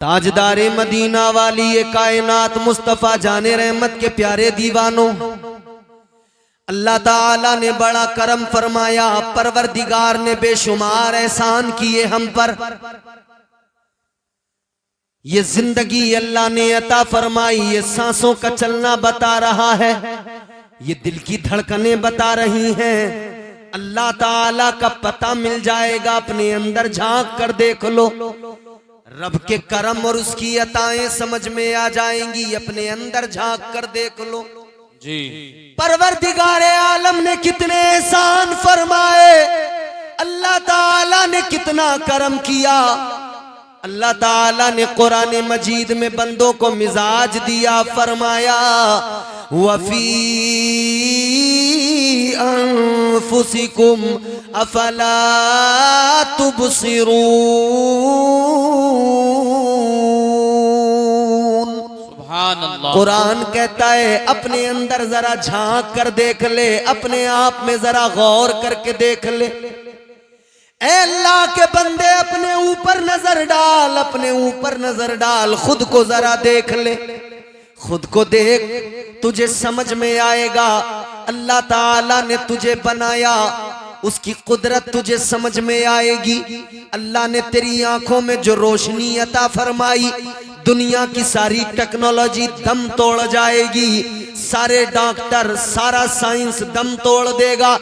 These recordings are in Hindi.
ताजदारे मदीना वाली ये कायनात मुस्तफा जाने रहमत के प्यारे दीवानों, अल्लाह ताला ने बड़ा करम फरमाया। परवरदिगार ने बेशुमार एहसान किए हम पर। ये जिंदगी अल्लाह ने अता फरमाई, ये सांसों का चलना बता रहा है, ये दिल की धड़कनें बता रही हैं। अल्लाह ताला का पता मिल जाएगा, अपने अंदर झांक कर देख लो। रब के करम और उसकी अताएं समझ में आ जाएंगी, अपने अंदर झांक कर देख लो जी। परवरदिगार आलम ने कितने एहसान फरमाए, अल्लाह ताला ने कितना करम किया। अल्लाह ताला ने कुरान मजीद में बंदों को मिजाज दिया, फरमाया वफी अनफुसिकुम अफला तुबसिरून। सुभान अल्लाह। कुरान कहता है अपने अंदर जरा झांक कर देख ले, अपने आप में जरा गौर करके देख ले। ऐ अल्लाह के बंदे अपने ऊपर नजर डाल, अपने ऊपर नजर डाल, खुद को जरा देख ले, खुद को देख, तुझे समझ में आएगा अल्लाह ताला ने तुझे बनाया, उसकी कुदरत तुझे समझ में आएगी। अल्लाह ने तेरी आंखों में जो रोशनी अता फरमाई, दुनिया की सारी टेक्नोलॉजी दम तोड़ जाएगी, सारे डॉक्टर सारा साइंस दम तोड़ देगा,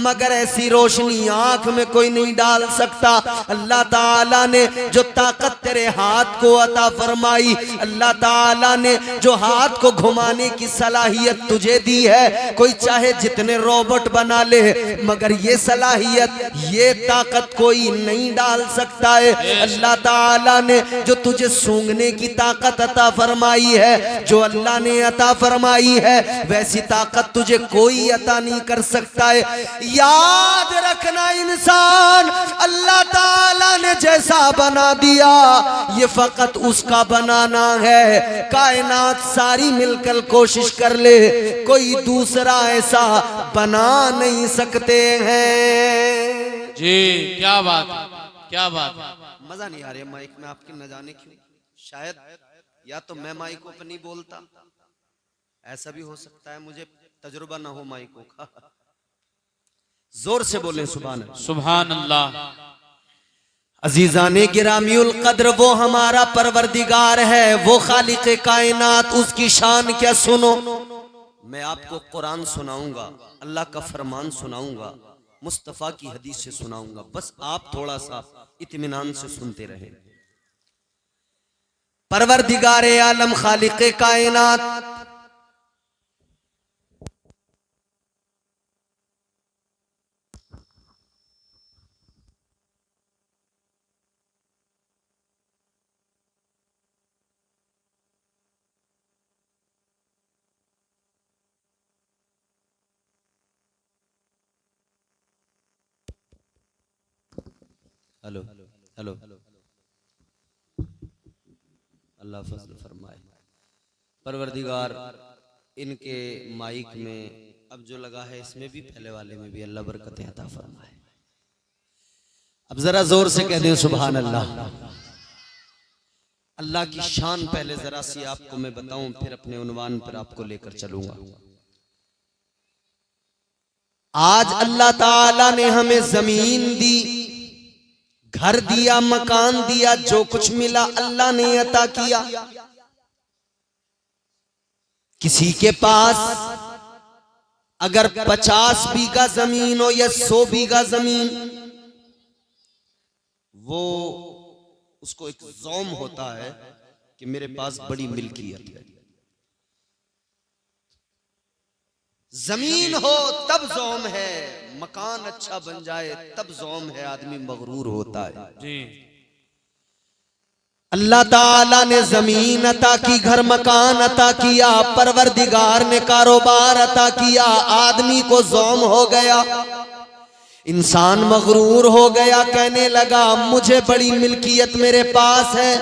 मगर ऐसी रोशनी आंख में कोई नहीं डाल सकता। अल्लाह ताला ने जो ताकत तेरे हाथ को अता फरमाई, अल्लाह ताला ने जो हाथ को घुमाने की सलाहियत तुझे दी है, कोई चाहे जितने रोबोट बना ले, मगर ये सलाहियत ये ताकत कोई नहीं डाल सकता है। अल्लाह ताला ने जो तुझे सूंघने की ताकत अता फरमाई है, जो अल्लाह ने अता फरमाई है, वैसी ताकत तुझे कोई अता नहीं कर सकता है। याद रखना इंसान अल्लाह ताला ने जैसा बना दिया, ये फकत उसका बनाना है। कायनात सारी मिलकर कोशिश कर ले, कोई दूसरा ऐसा बना नहीं सकते हैं जी। क्या बात, क्या बात। मजा नहीं आ रहा माइक में आपके, न जाने क्यों। शायद या तो मैं माइक को नहीं बोलता, ऐसा भी हो सकता है, मुझे तजुर्बा ना हो माइकों का। जोर से बोले सुभान अल्लाह। सुभान अल्लाह। अजीजाने गिरामियुल कद्र, वो हमारा परवरदिगार है, वो खालिक कायनात, उसकी शान क्या सुनो। मैं आपको कुरान सुनाऊंगा, अल्लाह का फरमान सुनाऊंगा, मुस्तफा की हदीस से सुनाऊंगा, बस आप थोड़ा सा इत्मीनान से सुनते रहें। परवरदिगार आलम खालिक कायनात, हेलो हेलो, अल्लाह फजल फरमाए। परवरदिगार इनके माइक में अब जो लगा है, इसमें भी पहले वाले में भी अल्लाह बरकतें अता फरमाए। अब जरा जोर से कह दें सुभान अल्लाह। अल्लाह की शान पहले जरा सी आपको मैं बताऊं, फिर अपने उन्वान पर आपको लेकर चलूंगा। आज अल्लाह ताला ने हमें जमीन दी, घर दिया, मकान दिया, जो कुछ मिला अल्लाह ने अता किया। किसी के पास अगर 50 बीघा जमीन हो या 100 बीघा जमीन, वो उसको एक ज़ौम होता है कि मेरे पास बड़ी मिल्कियत है। जमीन हो तब ज़ौम है, मकान अच्छा बन जाए तब ज़ौम है, आदमी मगरूर होता है जी। अल्लाह ताला ने जमीन अता की, घर मकान अता किया, परवरदिगार ने कारोबार अता किया, आदमी को ज़ौम हो गया, इंसान मगरूर हो गया, कहने लगा मुझे बड़ी मिल्कियत मेरे पास है,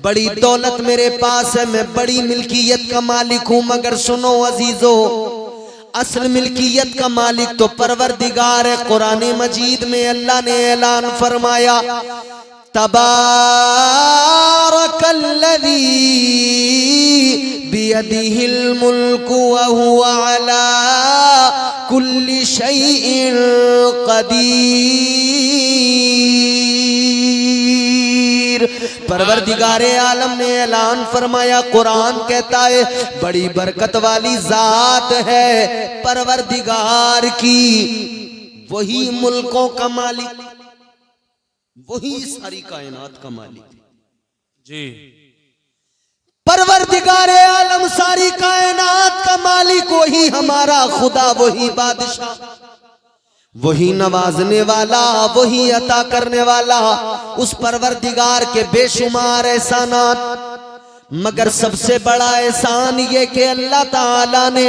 बड़ी दौलत मेरे पास है, मैं बड़ी मिल्कियत का मालिक हूं। मगर सुनो अजीजों, असल मिल्कियत का मालिक तो परवरदिगार है। कुरान मजीद में अल्लाह ने ऐलान फरमाया, तबारकल्लज़ी बियदिहिल मुल्कु व हुवा अला कुल्लि शैइन क़दीर। परवरदिगारे आलम ने ऐलान फरमाया, कुरान कहता है बड़ी बरकत वाली जात है परवरदिगार की, वही मुल्कों का मालिक, वही सारी कायनात का मालिक जी। परवरदिगारे आलम सारी कायनात का मालिक, वही हमारा खुदा, वही बादशाह, वही नवाजने वाला, वही अता करने वाला। उस परवरदिगार के बेशुमार एहसानात, मगर सबसे बड़ा एहसान ये कि अल्लाह ताला ने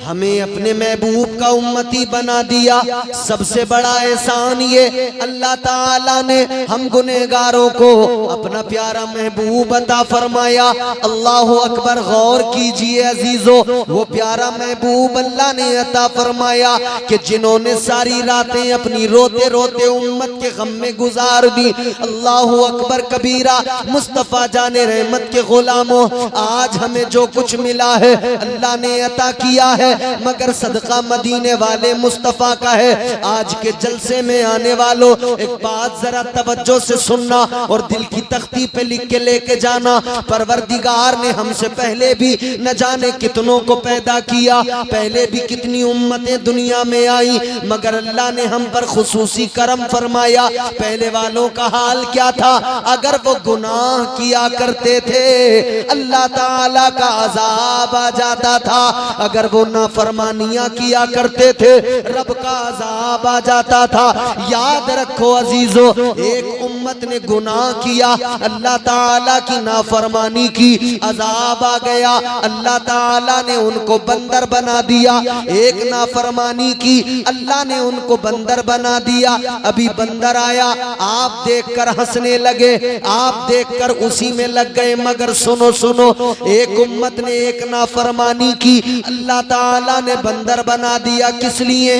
हमें अपने महबूब का उम्मती बना दिया। सबसे बड़ा एहसान ये अल्लाह ताला ने हम गुनहगारों को अपना प्यारा महबूब अता फरमाया। अल्लाह अकबर, गौर कीजिए अजीजों, वो प्यारा महबूब अल्लाह ने अता फरमाया कि जिन्होंने सारी रातें अपनी रोते रोते उम्मत के गम में गुजार दी। अल्लाह अकबर कबीरा। मुस्तफा जाने रहमत के गुलामों, आज हमें जो कुछ मिला है अल्लाह ने अता किया है, मगर सदका मदीने वाले मुस्तफा का है। आज के जलसे में आने वालों, एक बात जरा तवज्जो से सुनना और दिल की तख्ती पे लिख के लेके जाना। परवरदिगार ने हमसे पहले भी न जाने कितनों को पैदा किया, पहले भी कितनी उम्मतें दुनिया में आई, मगर अल्लाह ने हम पर खुसूसी करम फरमाया। पहले वालों का हाल क्या था? अगर वो गुनाह किया करते थे अल्लाह ताला का अजाब आ जाता था, अगर वो नाफरमानियां किया करते थे रब का अजाब आ जाता था। याद रखो अजीजों, एक उम्मत ने गुनाह किया, अल्लाह ताला की नाफरमानी की, अजाब आ गया, अल्लाह ताला ने उनको बंदर बना दिया। एक नाफरमानी की, अल्लाह ने उनको बंदर बना दिया। अभी बंदर आया, आप देखकर हंसने लगे, आप देखकर उसी में लग गए, मगर सुनो सुनो, एक उम्मत ने एक नाफरमानी की, अल्लाह ताला ने बंदर बना दिया। किस लिए?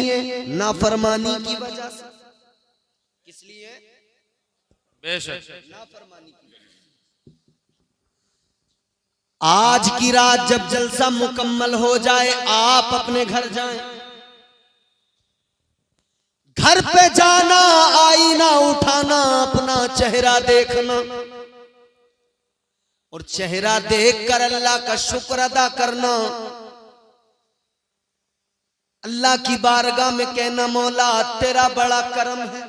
नाफरमानी की वजह से। किस लिए? बेशक। नाफरमानी की। आज की रात जब जलसा मुकम्मल हो जाए, आप अपने घर जाएं, घर पे जाना, आईना उठाना, अपना चेहरा देखना और चेहरा देखकर अल्लाह का शुक्र अदा करना। अल्लाह की बारगाह में कहना, मौला तेरा बड़ा करम है,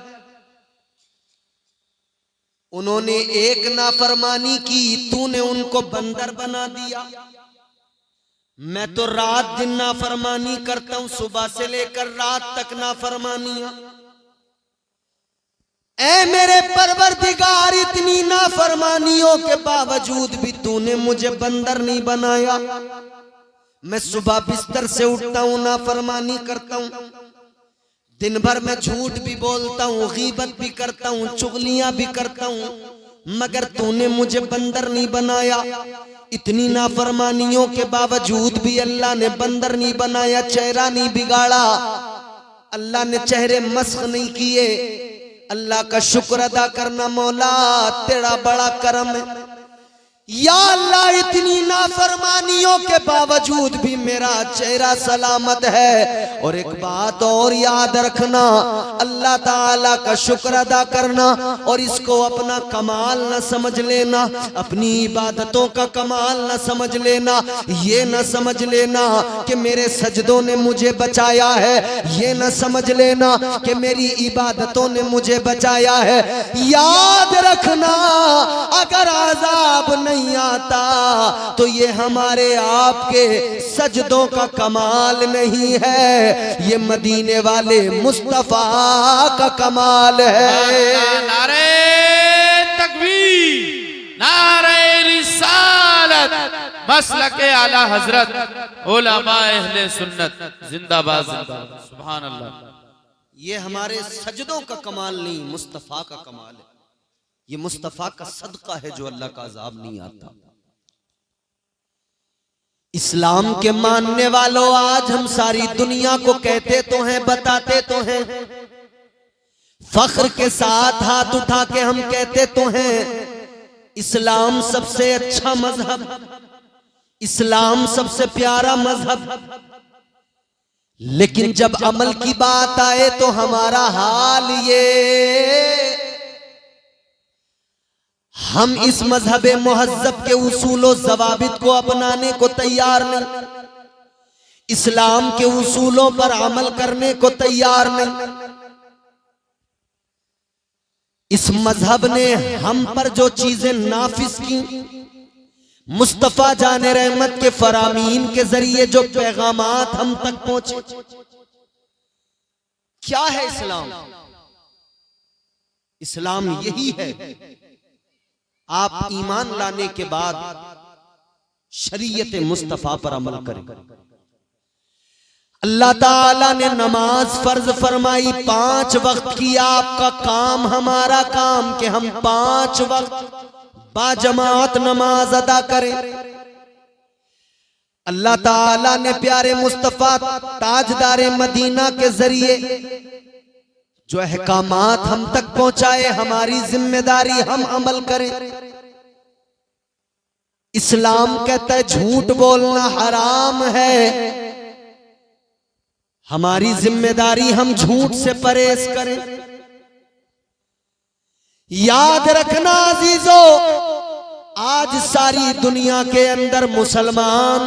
उन्होंने एक नाफरमानी की, तूने उनको बंदर बना दिया। मैं तो रात दिन नाफरमानी करता हूं, सुबह से लेकर रात तक नाफरमानियां। ऐ मेरे परवरदिगार, इतनी नाफरमानियों के बावजूद भी तूने मुझे बंदर नहीं बनाया। मैं सुबह बिस्तर से उठता हूं, नाफरमानी करता हूं, दिन भर मैं झूठ भी बोलता हूं, गीबत भी करता हूं, चुगलियां भी करता हूं, मगर तूने मुझे बंदर नहीं बनाया। इतनी नाफरमानियों के बावजूद भी अल्लाह ने बंदर नहीं बनाया, चेहरा नहीं बिगाड़ा, अल्लाह ने चेहरे मस्ख नहीं किए। अल्लाह का शुक्र अदा करना, मौला तेरा बड़ा करम है। या अल्लाह, इतनी नाफरमानियों के बावजूद भी मेरा चेहरा सलामत है। और एक बात और याद रखना, अल्लाह ताला का शुक्र अदा करना और इसको अपना कमाल न समझ लेना, अपनी इबादतों का कमाल न समझ लेना। ये न समझ लेना कि मेरे सजदों ने मुझे बचाया है, ये न समझ लेना कि मेरी इबादतों ने मुझे बचाया है। याद रखना, अगर अज़ाब नहीं आता तो ये हमारे आपके सजदों का कमाल नहीं है, ये मदीने वाले मुस्तफा का कमाल है। नारे तकबीर, नारे रिसालत, मसलके आला हजरत, उलमा अहले सुन्नत जिंदाबाद जिंदाबाद, सुभान अल्लाह। ये हमारे सजदों का कमाल नहीं, मुस्तफा का कमाल है। ये मुस्तफा का सदका है जो अल्लाह का अजाब नहीं आता। इस्लाम के मानने वालों, आज हम सारी दुनिया को कहते तो हैं, बताते तो हैं, फख्र के साथ हाथ उठा के हम कहते तो हैं इस्लाम सबसे अच्छा मजहब, इस्लाम सबसे प्यारा मजहब, लेकिन जब अमल की बात आए तो हमारा हाल ये, हम इस मजहब मुहज्जब के उसूलों ज़वाबित को अपनाने को तैयार नहीं, इस्लाम के उसूलों पर अमल करने को तैयार नहीं। इस मजहब ने हम पर जो चीजें नाफिज की, मुस्तफा जाने रहमत के फरामीन के जरिए जो पैगामात हम तक पहुंचे, क्या है इस्लाम? इस्लाम यही है, आप ईमान लाने के बाद शरीयत मुस्तफा पर अमल करें। अल्लाह ताला ने नमाज फर्ज फरमाई, 5 वक्त की आपका काम हमारा काम कि हम 5 वक्त बाजमात नमाज अदा करें। अल्लाह ताला ने प्यारे मुस्तफा ताजदारे मदीना के जरिए जो अहकामात हम तक पहुंचाए, हमारी जिम्मेदारी हम अमल करें। इस्लाम कहता है झूठ बोलना हराम है, हमारी जिम्मेदारी हम झूठ से परहेज करें। याद रखना अजीजो, आज सारी दुनिया के अंदर मुसलमान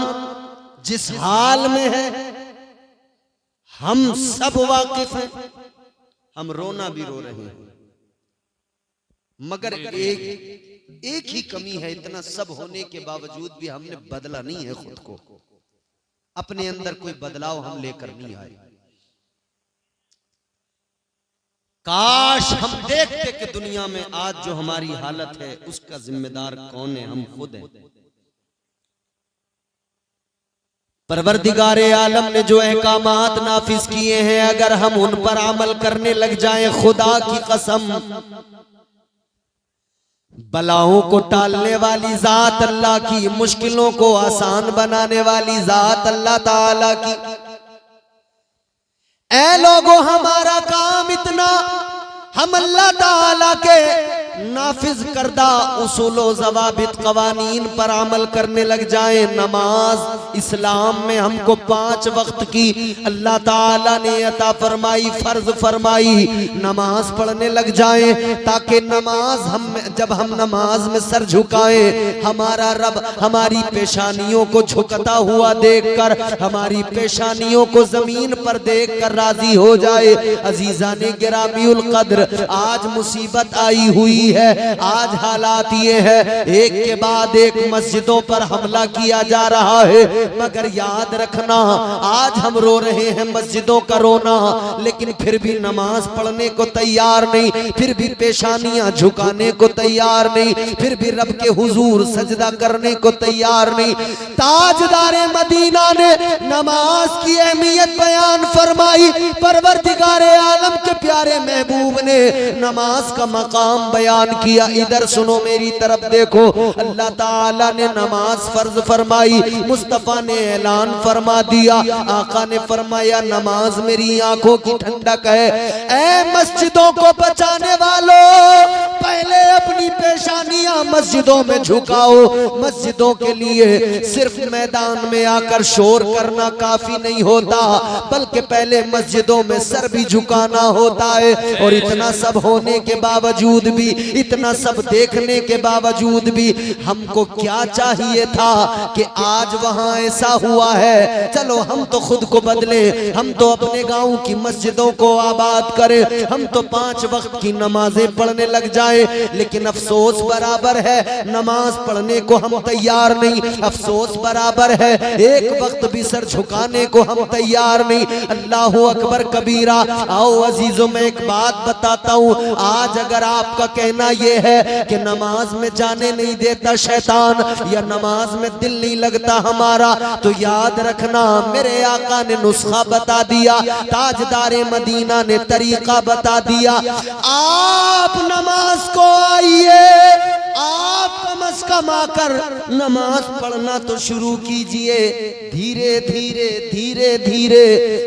जिस हाल में है हम सब वाकिफ हैं, हम रोना भी रो रहे हैं, मगर एक ही कमी है, इतना सब होने के बावजूद भी हमने बदला नहीं है खुद को, अपने अंदर कोई बदलाव हम लेकर नहीं आए। काश हम देखते कि दुनिया में आज जो हमारी हालत है उसका जिम्मेदार कौन है? हम खुद हैं। परवरदिगारे आलम ने जो अहकामात नाफिज किए हैं, अगर हम उन पर अमल करने लग जाएं, खुदा की कसम बलाओं को टालने वाली जात अल्लाह की, मुश्किलों को आसान बनाने वाली जात अल्लाह ताला की। ऐ लोगों, हमारा काम इतना, हम अल्लाह ताला के नाफिज करदा उसूलो ज़वाबित कवानीन पर अमल करने लग जाए। नमाज इस्लाम में हमको 5 वक्त की अल्लाह ताला ने अता फरमाई, फर्ज फरमाई, नमाज पढ़ने लग जाए, ताकि नमाज जब हम नमाज में सर झुकाएं, हमारा रब हमारी पेशानियों को झुकता हुआ देखकर, हमारी पेशानियों को जमीन पर देखकर राजी हो जाए। अजीजाने गिरामीउल कद्र, आज मुसीबत आई हुई है, आज हालात ये है, एक के बाद एक मस्जिदों पर हमला किया जा रहा है, मगर याद रखना आज हम रो रहे हैं मस्जिदों का रोना, लेकिन फिर भी नमाज पढ़ने को तैयार नहीं, फिर भी पेशानियां झुकाने को तैयार नहीं, फिर भी रब के हुजूर सजदा करने को तैयार नहीं। ताजदारे मदीना ने नमाज की अहमियत बयान फरमाई, परवरदिगारे आलम के प्यारे महबूब ने नमाज का मकाम बयान किया। इधर सुनो, मेरी तरफ देखो, अल्लाह ताला ने नमाज फर्ज फरमाई, मुस्तफा ने ऐलान फरमा दिया, आका ने फरमाया नमाज मेरी आंखों की ठंडक है। ऐ मस्जिदों को बचाने वालों, पहले अपनी पेशानियां मस्जिदों में झुकाओ। मस्जिदों के लिए सिर्फ मैदान में आकर शोर करना काफी नहीं होता, बल्कि पहले मस्जिदों में सर भी झुकाना होता है। और इतना सब होने के बावजूद भी, इतना सब देखने के बावजूद भी हमको क्या चाहिए था कि आज वहां ऐसा हुआ है। चलो हम तो खुद को बदले, हम तो अपने गांव की मस्जिदों को आबाद करें, हम तो 5 वक्त की नमाजें पढ़ने लग जाएं। लेकिन अफसोस बराबर है, नमाज पढ़ने को हम तैयार नहीं, अफसोस बराबर है, एक वक्त भी सर झुकाने को हम तैयार नहीं। अल्लाहु अकबर कबीरा। आओ अजीजों, मैं एक बात बताता हूँ, आज अगर आपका कहना यह है कि नमाज में जाने नहीं देता शैतान, या नमाज में दिल नहीं लगता हमारा, तो याद रखना मेरे आका ने नुस्खा बता दिया, ताजदारे मदीना ने तरीका बता दिया। आप नमाज को आइए, आपका नमस कमाकर नमाज पढ़ना तो शुरू कीजिए। धीरे धीरे धीरे धीरे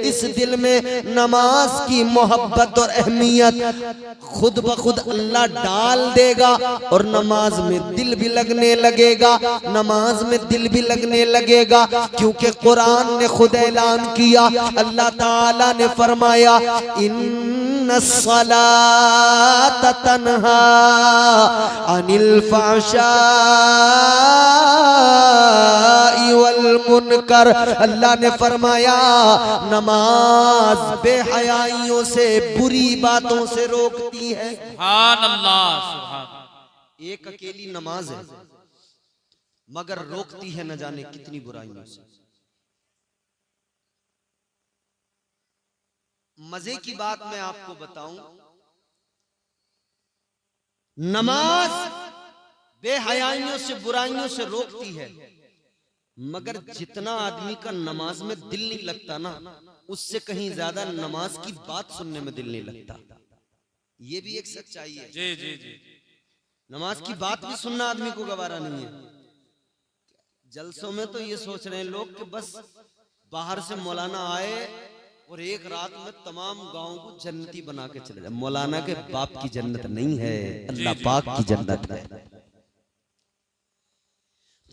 इस दिल में नमाज की मोहब्बत और अहमियत खुद ब खुद अल्लाह डाल देगा और नमाज में दिल भी लगने लगेगा, नमाज में दिल भी लगने लगेगा। क्योंकि कुरान ने खुद ऐलान किया, अल्लाह ताला ने फरमाया, इन्नस्सलात तन्हा अनिल फ़हशाई वल मुनकर। अल्लाह ने फरमाया नमाज बेहयाइयों से, बुरी बातों से रोकती है। सुभान अल्लाह, सुभान। एक अकेली नमाज है मगर रोकती है न जाने कितनी बुराइयों से। मजे की बात मैं आपको बताऊं, नमाज बेहयाइयों से, बुराइयों से रोकती है, मगर जितना आदमी का नमाज में दिल नहीं लगता ना, उससे कहीं ज्यादा नमाज की बात सुनने में दिल नहीं लगता। ये भी एक सच्चाई है। जी जी जी। नमाज की बात भी सुनना आदमी को गवारा नहीं है। जलसों में तो ये सोच रहे हैं लोग कि बस बाहर से मौलाना आए और एक रात में तमाम गांव को जन्नती बना के चले जाए। मौलाना के बाप की जन्नत नहीं है, अल्लाह पाक की जन्नत है।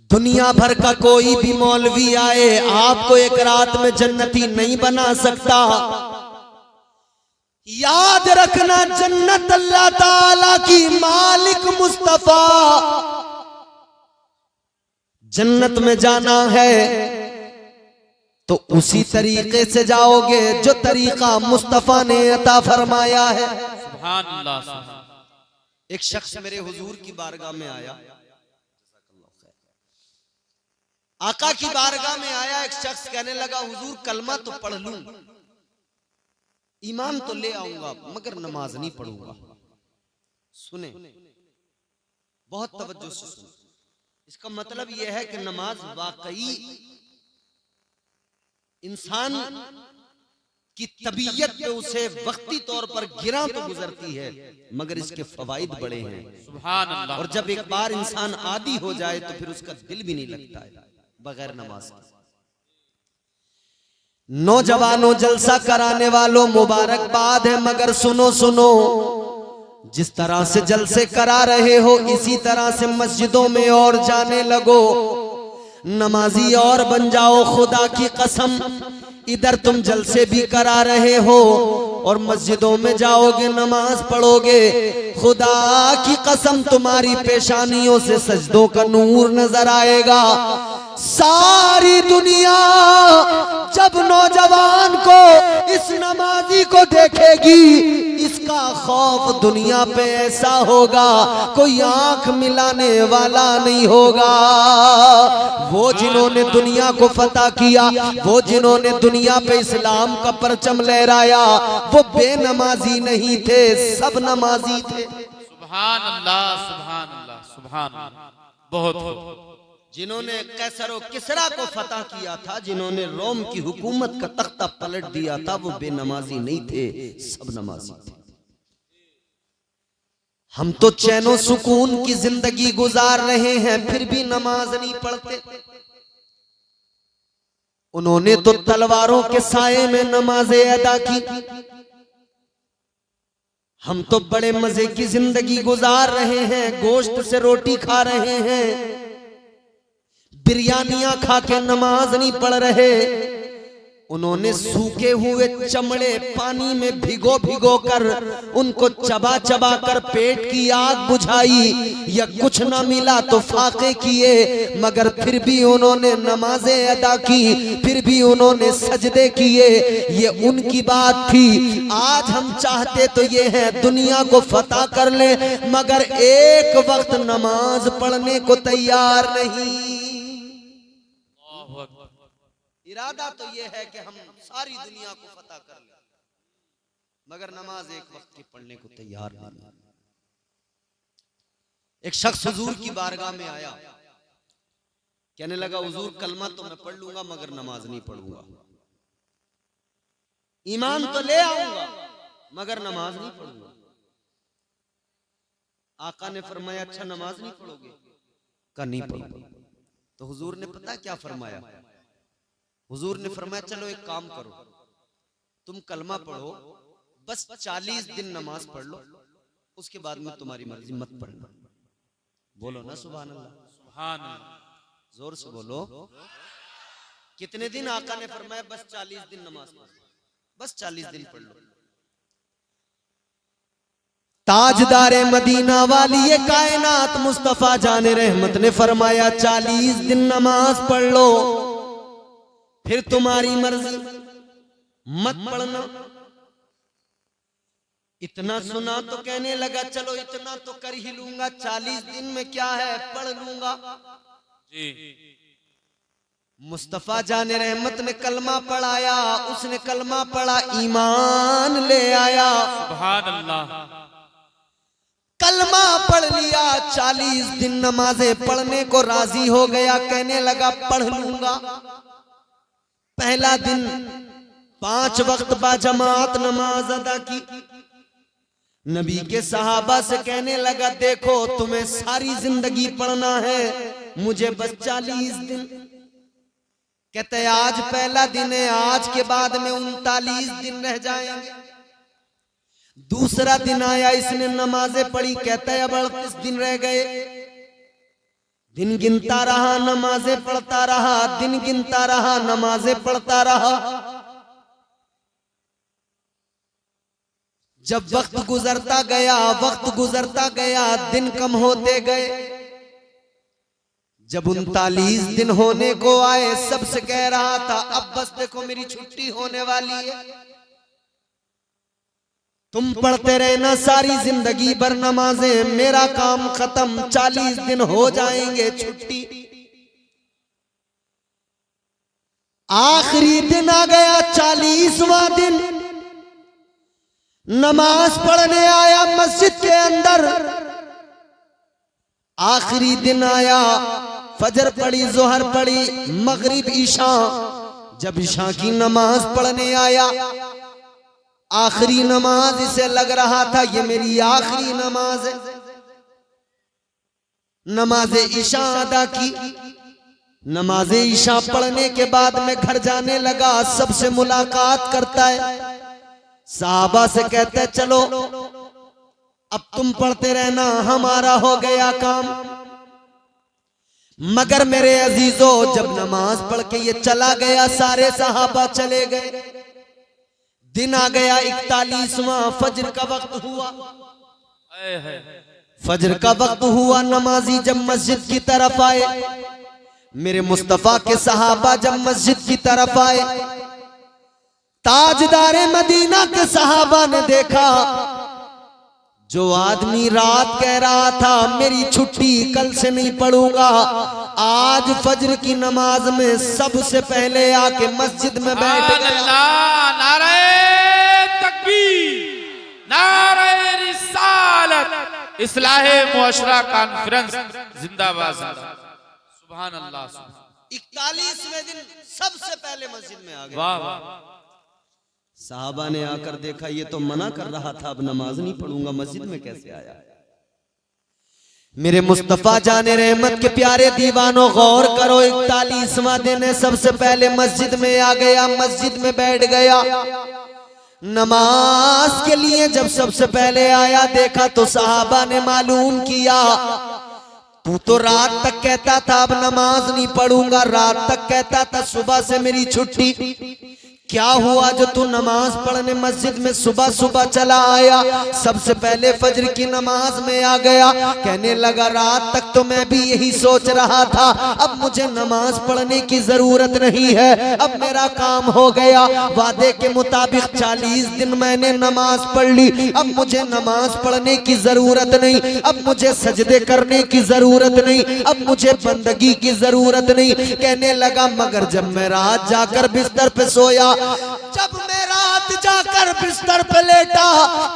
दुनिया भर का कोई भी मौलवी आए, आपको एक रात में जन्नती नहीं बना सकता। याद रखना, जन्नत अल्लाह ताला की, मालिक मुस्तफा। जन्नत में जाना है तो उसी तरीके से जाओगे जो तरीका मुस्तफा ने अता फरमाया है। सुभान अल्लाह, सुभान। एक शख्स मेरे हुजूर की बारगाह में आया, आका की बारगाह में आया। एक शख्स कहने लगा, हुजूर कलमा तो पढ़ लूं, ईमान तो ले आऊंगा, मगर नमाज नहीं पढ़ूंगा। सुने, बहुत तवज्जो से सुने। इसका मतलब यह है कि नमाज वाकई इंसान की तबीयत पे उसे वक्ती तौर पर गिरा तो गुजरती है, मगर इसके फवाइद बड़े हैं। सुभान अल्लाह। और जब एक बार इंसान आदी हो जाए तो फिर उसका दिल भी नहीं लगता है बगैर नमाज के। नौजवानों, जलसा कराने वालों, मुबारकबाद है, मगर सुनो सुनो, जिस तरह से जलसे करा रहे हो इसी तरह से मस्जिदों में और जाने लगो, नमाजी और बन जाओ। खुदा की कसम, इधर तुम जलसे भी करा रहे हो और मस्जिदों में जाओगे, नमाज पढ़ोगे, खुदा की कसम तुम्हारी पेशानियों से सजदों का नूर नजर आएगा। सारी दुनिया जब नौजवान को, इस नमाजी को देखेगी, इसका खौफ दुनिया पे ऐसा होगा, कोई आंख मिलाने वाला नहीं होगा। वो जिन्होंने दुनिया को फतह किया, वो जिन्होंने दुनिया पे इस्लाम का परचम लहराया, वो बेनमाजी नहीं थे, सब नमाजी थे। सुभान अल्लाह, सुभान अल्लाह, सुभान अल्लाह। बहुत जिन्होंने कैसर और किसरा को फतह किया था, जिन्होंने रोम की हुकूमत का तख्ता पलट दिया था, वो बेनमाजी नहीं थे, सब नमाजी थे। हम तो चैनो सुकून की जिंदगी गुजार रहे हैं, फिर भी नमाज नहीं पढ़ते। उन्होंने तो तलवारों के साये में नमाजें अदा की। हम तो बड़े मजे की जिंदगी गुजार रहे हैं, गोश्त से रोटी खा रहे हैं, बिरयानियां खा के नमाज नहीं पढ़ रहे। उन्होंने सूखे हुए चमड़े पानी में भिगो भिगो कर उनको चबा चबा कर पेट की आग बुझाई, या कुछ ना मिला तो फाके किए, मगर फिर भी उन्होंने नमाजें अदा की, फिर भी उन्होंने सजदे किए। ये उनकी बात थी। आज हम चाहते तो ये है दुनिया को फतह कर ले, मगर एक वक्त नमाज पढ़ने को तैयार नहीं। इरादा तो ये है कि हम सारी दुनिया को फतह कर लें, मगर नमाज एक वक्त की पढ़ने को तैयार नहीं। एक शख्स हुजूर की बारगाह में आया, कहने लगा, हुजूर कलमा तो मैं पढ़ लूंगा मगर नमाज नहीं पढ़ूंगा, ईमान तो ले आऊंगा मगर नमाज नहीं पढ़ूंगा। आका ने फरमाया, अच्छा नमाज नहीं पढ़ोगे? का नहीं पढ़ूंगा। तो हुजूर ने पता क्या फरमाया? हुजूर ने फरमाया चलो एक काम करो, तुम कलमा पढ़ो, बस 40 दिन नमाज पढ़ लो, उसके बाद में तुम्हारी मर्जी, मत पढ़ना। बोलो ना सुभान अल्लाह, सुभान अल्लाह। जोर से बोलो। कितने दिन आका ने फरमाया? बस 40 दिन नमाज पढ़ो, बस 40 दिन पढ़ लो। ताजदारे मदीना वाली ये कायनात मुस्तफा जाने रहमत ने फरमाया 40 दिन नमाज पढ़ लो, फिर तुम्हारी मर्जी, मत पढ़ना। इतना सुना तो कहने लगा चलो इतना तो कर ही लूंगा, 40 दिन में क्या है, पढ़ लूंगा जी। मुस्तफा जाने रहमत ने कलमा पढ़ाया, उसने कलमा पढ़ा, ईमान ले आया, सुभान अल्लाह। कलमा पढ़ लिया, 40 दिन नमाजें पढ़ने को राजी हो गया, कहने लगा पढ़ लूंगा। पहला दिन 5 वक्त बाजमात नमाज अदा की। नबी के सहाबा से कहने लगा देखो तुम्हें सारी जिंदगी पढ़ना है, मुझे बस 40 दिन। कहते आज पहला दिन है, आज के बाद में 39 दिन रह जाएंगे। दूसरा दिन आया, इसने नमाजें पढ़ी, कहता है अब 38 दिन रह गए। दिन गिनता रहा, नमाजें पढ़ता रहा, दिन गिनता रहा, नमाजें पढ़ता रहा। जब वक्त गुजरता गया, वक्त गुजरता गया, दिन कम होते गए। जब 39 दिन होने को आए, सबसे कह रहा था अब बस देखो मेरी छुट्टी होने वाली है, तुम पढ़ते रहना सारी जिंदगी भर नमाजें, मेरा काम खत्म, 40 दिन हो जाएंगे, छुट्टी। आखिरी दिन आ गया, 40वां दिन। नमाज पढ़ने आया मस्जिद के अंदर। आखिरी दिन आया, फजर पढ़ी, जोहर पढ़ी, मगरिब, ईशा। जब ईशा की नमाज पढ़ने आया, आखिरी नमाज, इसे लग रहा था ये मेरी आखिरी नमाज है। नमाज ईशा अदा की। नमाज ईशा पढ़ने के बाद में घर जाने लगा, सबसे मुलाकात करता है, साहबा से कहता है चलो अब तुम पढ़ते रहना, हमारा हो गया काम। मगर मेरे अजीजों, जब नमाज पढ़ के ये चला गया, सारे सहाबा चले गए। दिन आ गया 41वां, फजर का वक्त हुआ। फजर का वक्त हुआ, नमाजी जब मस्जिद की तरफ आए, मेरे मुस्तफा के सहाबा जब मस्जिद की तरफ आए, ताजदारे मदीना के सहाबा ने देखा जो आदमी रात कह रहा था मेरी छुट्टी, कल से नहीं पढ़ूंगा, आज फजर की नमाज में सबसे पहले आके मस्जिद में बैठ गया। नारे तकबीर, नारे रिसालत, इस्लाहे मुअशरा कॉन्फ्रेंस जिंदाबाद, सुभान अल्लाह। 41वें दिन सबसे पहले मस्जिद में आ गए। वाह वाह। साहबा ने आकर देखा ये तो मना कर रहा था अब नमाज नहीं पढ़ूंगा, मस्जिद में कैसे आया? मेरे मुस्तफा जाने रहमत के प्यारे दीवानों, गौर करो, 41वां दिन है, सबसे पहले मस्जिद में आ गया, मस्जिद में बैठ गया। नमाज के लिए जब सबसे पहले आया, देखा तो साहबा ने मालूम किया तू तो रात तक कहता था अब नमाज नहीं पढ़ूंगा, रात तक कहता था सुबह से मेरी छुट्टी, क्या हुआ जो तू नमाज पढ़ने मस्जिद में सुबह सुबह चला आया, सबसे पहले फजर की नमाज में आ गया? कहने लगा रात तक तो मैं भी यही सोच रहा था, अब मुझे नमाज पढ़ने की जरूरत नहीं है, अब मेरा काम हो गया, वादे के मुताबिक 40 दिन मैंने नमाज पढ़ ली, अब मुझे नमाज पढ़ने की जरूरत नहीं, अब मुझे सजदे करने की जरूरत नहीं, अब मुझे बंदगी की जरूरत नहीं। कहने लगा मगर जब मैं रात जाकर बिस्तर पे सोया, जब मेरा रात जाकर बिस्तर पे लेटा,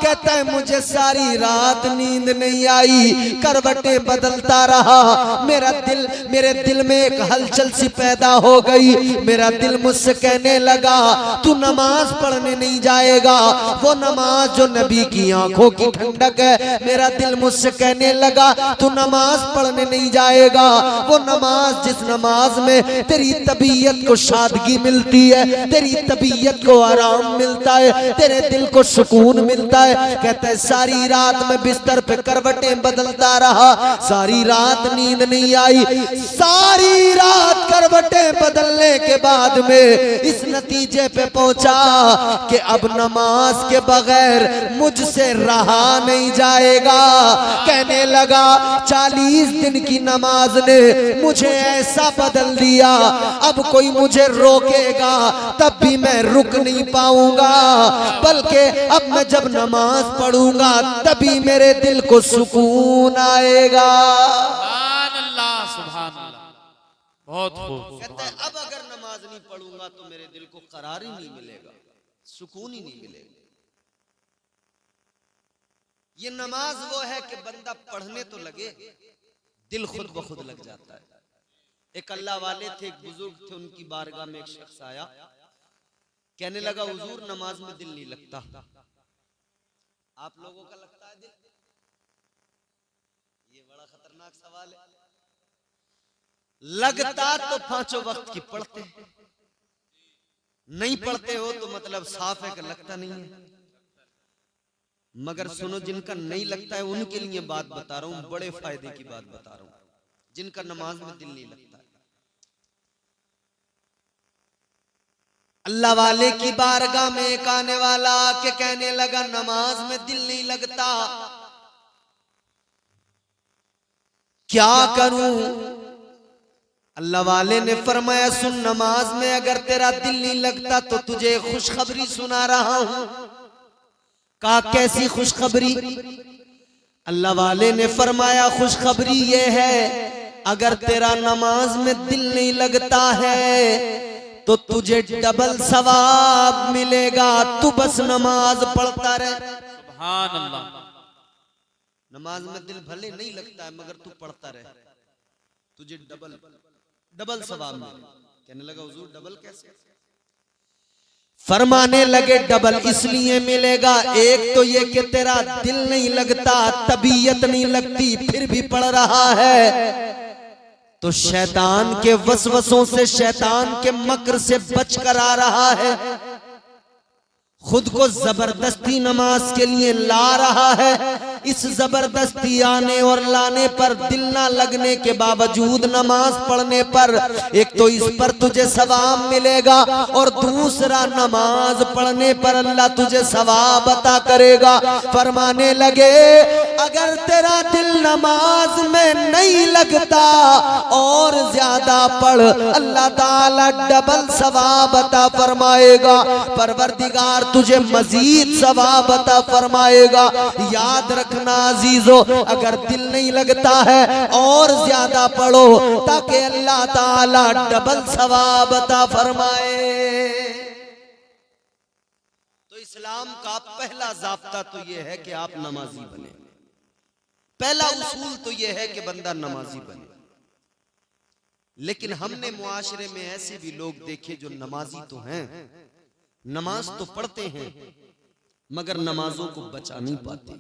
कहता है मुझे सारी रात नींद नहीं आई, करवटें बदलता रहा, मेरे दिल में एक हलचल सी पैदा हो गई। मेरा दिल मुझसे कहने लगा तू नमाज पढ़ने नहीं जाएगा, वो नमाज जो नबी की आंखों की ठंडक है। मेरा दिल मुझसे कहने लगा तू नमाज पढ़ने नहीं जाएगा, वो नमाज जिस नमाज में तेरी तबीयत को शादगी मिलती है, तेरी तबीयत को आराम मिलता है, तेरे दिल को सुकून मिलता है। कहता है सारी रात में बिस्तर पे करवटें बदलता रहा, सारी रात नींद नहीं आई। सारी रात करवटें बदलने के बाद में इस नतीजे पे पहुंचा कि अब नमाज के बगैर मुझसे रहा नहीं जाएगा। कहने लगा 40 दिन की नमाज ने मुझे ऐसा बदल दिया, अब कोई मुझे रोकेगा तब भी मैं रुक नहीं पाऊंगा, बल्कि अब मैं जब नमाज पढ़ूंगा तभी मेरे दिल को सुकून आएगा। सुभान अल्लाह, सुभान अल्लाह, बहुत खूब। कहते हैं अब अगर नमाज नहीं पढ़ूंगा तो मेरे दिल को करार ही नहीं मिलेगा, सुकून ही नहीं मिलेगा। ये नमाज वो है कि बंदा पढ़ने तो लगे, दिल खुद ब खुद लग जाता है। एक अल्लाह वाले थे, एक बुजुर्ग थे, उनकी बारगाह में एक शख्स आया, कहने लगा हुजूर नमाज में दिल नहीं लगता। आप लोगों का लगता है दिल? ये बड़ा खतरनाक सवाल है। लगता तो 5 वक्त की पढ़ते, नहीं पढ़ते हो तो मतलब साफ है कि लगता नहीं है। मगर सुनो, जिनका नहीं लगता है उनके लिए बात बता रहा हूं, बड़े फायदे की बात बता रहा हूं, जिनका नमाज में दिल नहीं लगता है। अल्लाह वाले की बारगाह में एक आने वाला के कहने लगा नमाज में दिल नहीं लगता, क्या करूं? अल्लाह वाले ने फरमाया सुन, नमाज में अगर तेरा दिल नहीं लगता तो तुझे खुशखबरी सुना रहा हूं। कहा कैसी खुशखबरी? अल्लाह वाले ने फरमाया खुशखबरी ये है, अगर तेरा नमाज में दिल नहीं लगता है तो तुझे डबल सवाब मिलेगा, तू बस नमाज पढ़ता रहे। सुभान अल्लाह। नमाज में दिल भले नहीं लगता है मगर तू पढ़ता रहे, तुझे डबल सवाब मिलेगा। कहने लगा हुजूर डबल कैसे? फरमाने लगे डबल इसलिए मिलेगा, एक तो ये कि तेरा दिल नहीं लगता, तबीयत नहीं लगती, फिर भी पढ़ रहा है तो शैतान के वसवसों से, शैतान के मकर से बच कर आ रहा है, खुद को जबरदस्ती नमाज के लिए ला रहा है। इस जबरदस्ती आने और लाने पर, दिल ना लगने के बावजूद नमाज पढ़ने पर, एक तो इस पर तुझे सवाब मिलेगा और दूसरा नमाज पढ़ने पर अल्लाह तुझे सवाब अता करेगा। फरमाने लगे अगर तेरा दिल नमाज में नहीं लगता और ज्यादा पढ़, अल्लाह ताला डबल सवाब अता फरमाएगा, परवरदिगार तुझे मजीद सवाब अता फरमाएगा। याद रखना अजीजो, अगर दिल नहीं लगता है और ज्यादा पढ़ो ताकि अल्लाह ताला डबल सवाब अता फरमाए। तो इस्लाम का पहला ज़ाब्ता तो यह है कि आप नमाजी बने, पहला उसूल तो यह है कि बंदा नमाजी बने। लेकिन हमने मुआशरे में ऐसे भी लोग देखे जो नमाजी तो हैं, नमाज तो पढ़ते हैं मगर नमाजों को बचा नहीं पाते।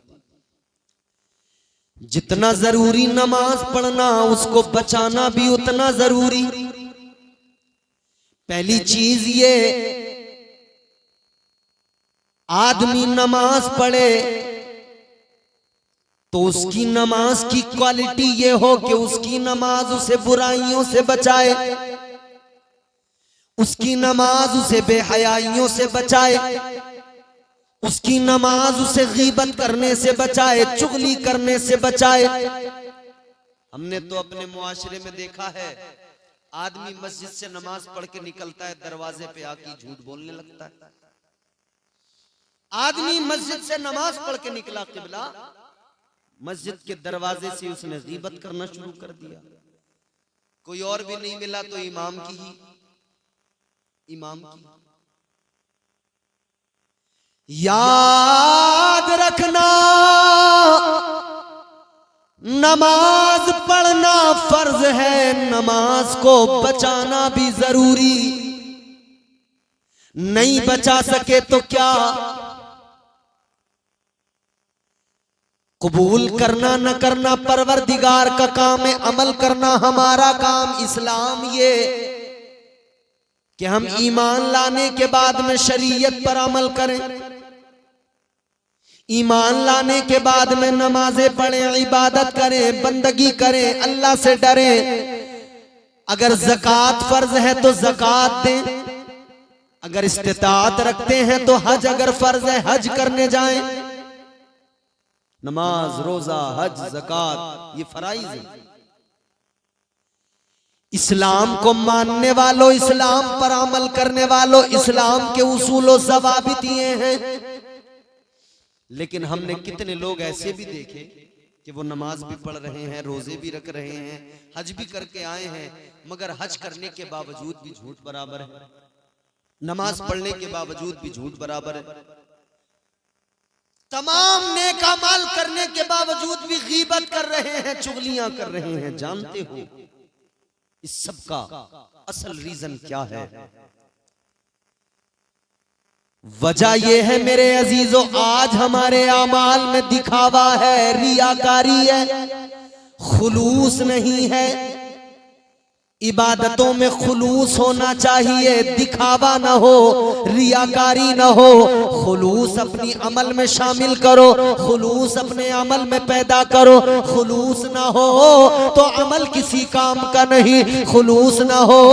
जितना जरूरी नमाज पढ़ना उसको बचाना भी उतना जरूरी। पहली चीज ये, आदमी नमाज पढ़े तो उसकी नमाज की क्वालिटी ये हो कि उसकी नमाज उसे बुराइयों से बचाए, उसकी नमाज उसे बेहयाइयों से बचाए, उसकी नमाज उसे गीबत करने से बचाए, चुगली करने से बचाए। हमने तो अपने मुआशरे में देखा है, आदमी मस्जिद से नमाज पढ़ के निकलता है, दरवाजे पे आके झूठ बोलने लगता है। आदमी मस्जिद से नमाज पढ़ के निकला, किबला मस्जिद के दरवाजे से उसने गीबत करना शुरू कर दिया। कोई और भी नहीं मिला तो इमाम की। याद रखना नमाज पढ़ना फर्ज है, नमाज को बचाना भी जरूरी। नहीं बचा सके तो क्या, कबूल करना न करना परवरदिगार का काम है, अमल करना हमारा काम। इस्लाम ये कि हम ईमान लाने के बाद में शरीयत पर अमल करें, ईमान लाने के बाद में नमाजें पढ़ें, इबादत करें, बंदगी करें, अल्लाह से डरें। अगर ज़कात फर्ज है तो ज़कात दें, अगर इस्तिताअत रखते हैं तो हज अगर फर्ज है हज करने जाएं। नमाज, रोजा, हज, ज़कात ये फराइज है। इस्लाम को मानने वालों, इस्लाम पर अमल करने वालों, इस्लाम के उसूलों ज़वाबित ये हैं। लेकिन हमने कितने लोग ऐसे भी देखे कि वो नमाज भी पढ़ रहे हैं, रोजे भी रख रहे हैं, हज भी करके आए हैं, मगर हज करने के बावजूद भी झूठ बराबर है, नमाज पढ़ने के बावजूद भी झूठ बराबर है, तमाम नेक अमाल करने के बावजूद भी गीबत कर रहे हैं, चुगलियां कर रहे हैं। जानते हो इस सब का असल रीजन क्या है? वजह यह है मेरे अजीजों, आज हमारे आमाल में दिखावा है, रियाकारी है, खुलूस नहीं है। इबादतों में खुलूस होना चाहिए, दिखावा ना हो, रियाकारी ना हो। खुलूस अपनी अमल में शामिल करो, खुलूस अपने अमल में पैदा करो। खुलूस ना हो तो अमल किसी काम का नहीं, खुलूस ना हो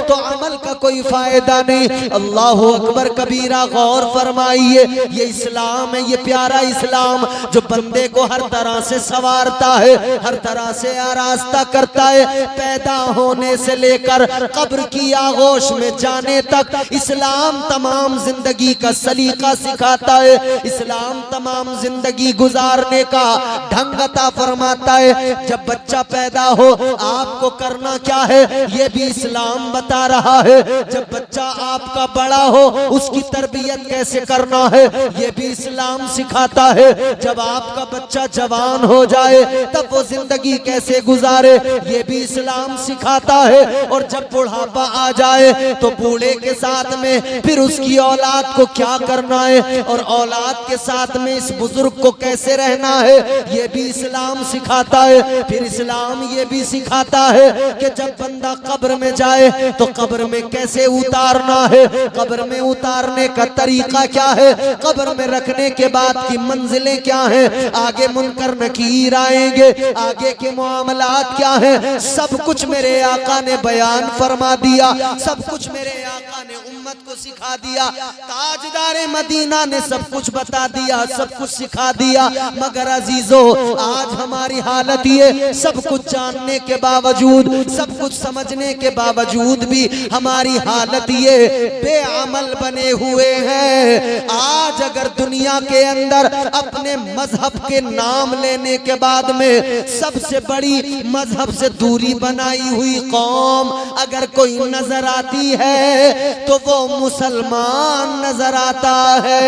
तो अमल का कोई फायदा नहीं। अल्लाह अकबर कबीरा, गौर फरमाइए। ये इस्लाम है, ये प्यारा इस्लाम जो बंदे को हर तरह से संवारता है, हर तरह से आरास्ता करता है। पैदा होने से लेकर कब्र की आगोश में जाने तक इस्लाम तमाम जिंदगी का सलीका सिखाता है, इस्लाम तमाम जिंदगी गुजारने का ढंग अता फरमाता है। जब बच्चा पैदा हो आपको करना क्या है ये भी इस्लाम बता रहा है। जब बच्चा आपका बड़ा हो उसकी तरबियत कैसे करना है ये भी इस्लाम सिखाता है। जब आपका बच्चा जवान हो जाए तब वो जिंदगी कैसे गुजारे ये भी इस्लाम सिखाता है। और जब बुढ़ापा आ जाए तो बूढ़े के साथ में फिर उसकी औलाद को क्या करना है और औलाद के साथ में इस बुजुर्ग को कैसे रहना है ये भी इस्लाम सिखाता है। फिर इस्लाम ये भी सिखाता है कि जब बंदा कब्र में जाए तो कब्र में कैसे उतारना है, कब्र में उतारने का तरीका क्या है, कब्र में रखने के बाद की मंजिलें क्या हैं, आगे मुनकर नकीर आएंगे, आगे के मामलात क्या हैं, सब कुछ मेरे आका ने बयान फरमा दिया, सब कुछ मेरे आका ने उम्मत को सिखा दिया। ताजदारे मदीना ने सब कुछ बता दिया, सब कुछ सिखा दिया। मगर अजीजों आज हमारी हालत ये, सब कुछ जानने के बावजूद, सब कुछ समझने के बावजूद भी हमारी हालत ये बेअमल बने हुए हैं। आज अगर दुनिया के अंदर अपने मजहब के नाम लेने के बाद में सबसे बड़ी मजहब से दूरी बनाई हुई कौम अगर कोई नजर आती है तो वो मुसलमान नजर आता है।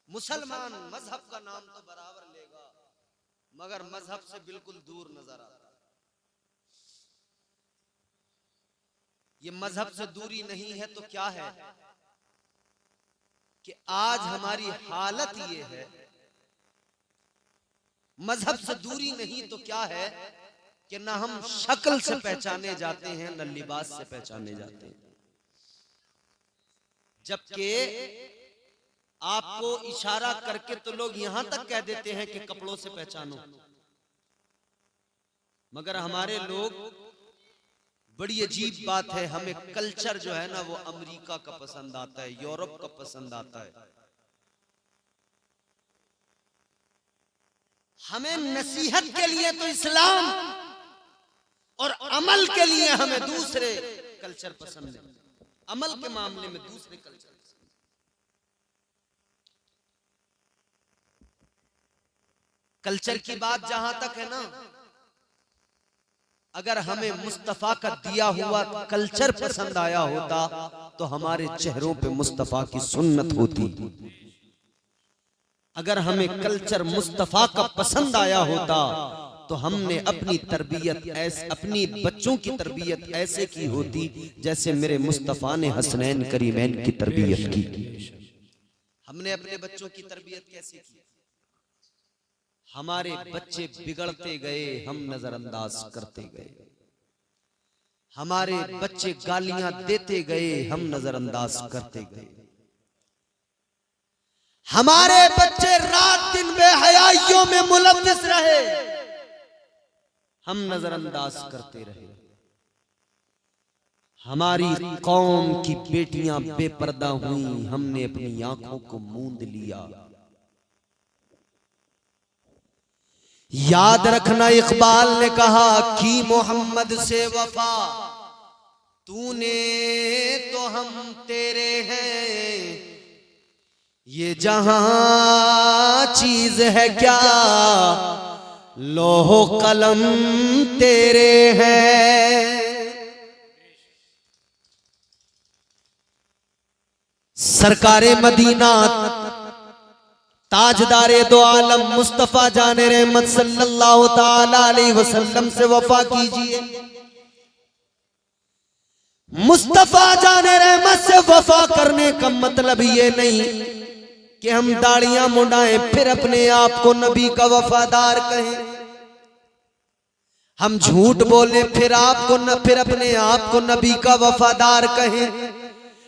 मुसलमान मजहब का नाम तो बराबर लेगा मगर मजहब से बिल्कुल दूर नजर आता है। ये मजहब से दूरी नहीं है तो क्या है कि आज हमारी हालत ये है। मजहब से दूरी नहीं तो क्या है कि ना हम शक्ल से पहचाने जाते हैं न लिबास से पहचाने जाते हैं। जबकि आपको इशारा करके तो लोग यहां तक कह देते हैं कि कपड़ों से पहचानो, मगर हमारे लोग, बड़ी अजीब बात है, हमें कल्चर जो है ना वो अमेरिका का पसंद आता है, यूरोप का पसंद आता है। हमें नसीहत के लिए तो इस्लाम और अमल के लिए हमें दूसरे कल्चर पसंद है, अमल के मामले में दूसरे कल्चर। कल्चर की बात जहां तक है ना, अगर हमें मुस्तफा का दिया हुआ कल्चर पसंद आया होता तो हमारे चेहरों पे मुस्तफा की सुन्नत होती। अगर हमें कल्चर मुस्तफा का पसंद आया होता तो हमने अपनी तरबियत ऐसे, अपनी बच्चों की तरबियत ऐसे की होती जैसे मेरे मुस्तफा ने हसनैन करीमैन की तरबियत की। हमने अपने बच्चों की तरबियत कैसे की? हमारे बच्चे बिगड़ते गए, हम नजरअंदाज करते गए। हमारे बच्चे गालियां देते गए, हम नजरअंदाज करते गए। हमारे बच्चे रात दिन बेहयाइयों में मुलव्विस रहे, हम नजरअंदाज करते रहे। हमारी कौम की बेटियां बेपर्दा हुई, हमने अपनी आंखों को मूंद लिया। याद रखना, इकबाल ने कहा कि मोहम्मद से वफा तूने तो हम तेरे हैं, ये जहां चीज है क्या लोहो कलम तेरे हैं। सरकारे मदीना ताजदारे दो आलम मुस्तफा जाने रहमत सल्लल्लाहु ताला अलैहि वसल्लम से वफा कीजिए। मुस्तफा जाने रहमत से वफा करने का मतलब ये नहीं कि हम दाढ़ियां मुंडाएं फिर अपने आप को नबी का वफादार कहें। हम झूठ बोले फिर अपने आप को नबी का वफादार कहें।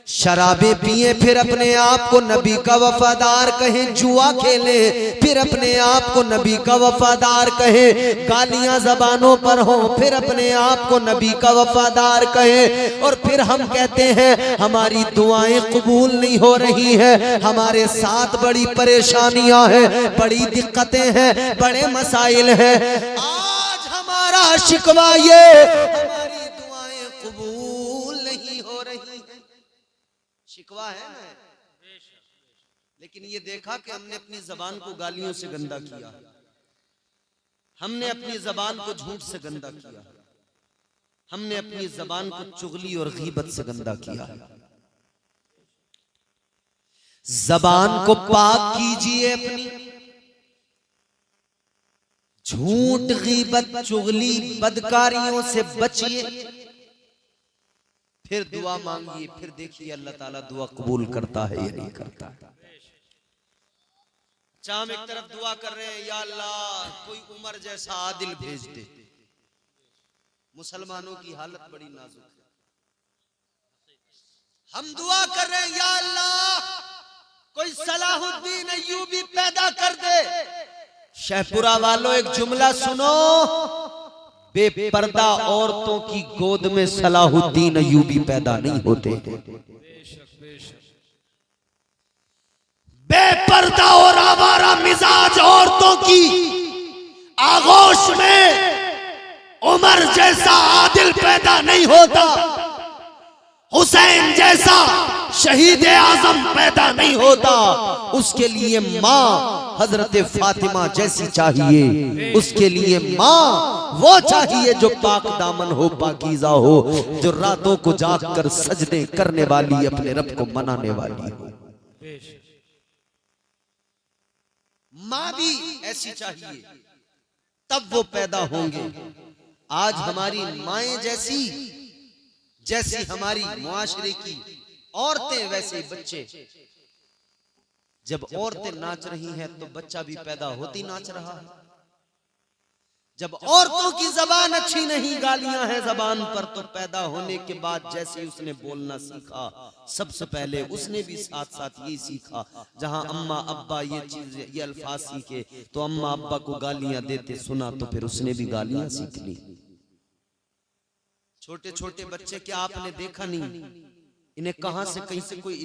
शराबे पिए फिर अपने आप को नबी का वफादार कहें। जुआ खेले फिर अपने आप को नबी का वफादार कहें। गालियां जबानों पर हो फिर अपने आप को नबी का वफादार कहें। और फिर हम कहते हैं हमारी दुआएं कबूल नहीं हो रही हैं, हमारे साथ बड़ी परेशानियां हैं, बड़ी दिक्कतें हैं, बड़े मसाइल हैं। आज हमारा शिकवा ये हमारी दुआएं कबूल नहीं हो रही हैं, शिकवा है ना। लेकिन ये देखा कि हमने अपनी जबान को गालियों से गंदा किया, हमने अपनी जबान को झूठ से गंदा किया, हमने अपनी जबान को चुगली और गीबत से गंदा किया। जबान को पाक कीजिए अपनी, झूठ गीबत चुगली बदकारियों से बचिए, फिर दुआ मांगिए, फिर देखिए अल्लाह ताला दुआ कबूल करता है या नहीं करता। हम एक तरफ दुआ कर रहे हैं या अल्लाह कोई उमर जैसा आदिल भेज दे। मुसलमानों की हालत बड़ी नाजुक है। हम दुआ कर रहे हैं या अल्लाह कोई सलाहुद्दीन अय्यूबी पैदा कर दे। शहपुरा वालों एक जुमला सुनो, बेपर्दा औरतों की गोद में सलाहुद्दीन अय्यूबी पैदा नहीं होते। बेपर्दा और आवारा मिजाज औरतों की आगोश में उमर जैसा आदिल पैदा नहीं होता, हुसैन जैसा शहीद आजम पैदा नहीं होता। उसके लिए माँ हजरत फातिमा जैसी चाहिए, उसके लिए माँ वो चाहिए जो पाक दामन हो, पाकीज़ा हो, जो रातों को जाग कर सजदे करने वाली, अपने रब को मनाने वाली हो। माँ भी ऐसी चाहिए, तब वो पैदा होंगे। आज हमारी माएं जैसी हमारी मुआशरे की औरतें वैसे बच्चे। जब औरतें नाच रही हैं तो बच्चा भी पैदा होती नाच रहा है। जब औरतों की जबान अच्छी नहीं, गालियां हैं जबान पर, तो पैदा होने के बाद जैसे उसने बोलना सीखा, सबसे पहले उसने भी साथ साथ ये सीखा। जहां अम्मा अब्बा ये अल्फाज सीखे तो अम्मा अब्बा को गालियां देते सुना तो फिर उसने भी गालियां सीख ली। छोटे छोटे बच्चे क्या आपने देखा नहीं, इन्हें कहां से कहीं से कोई,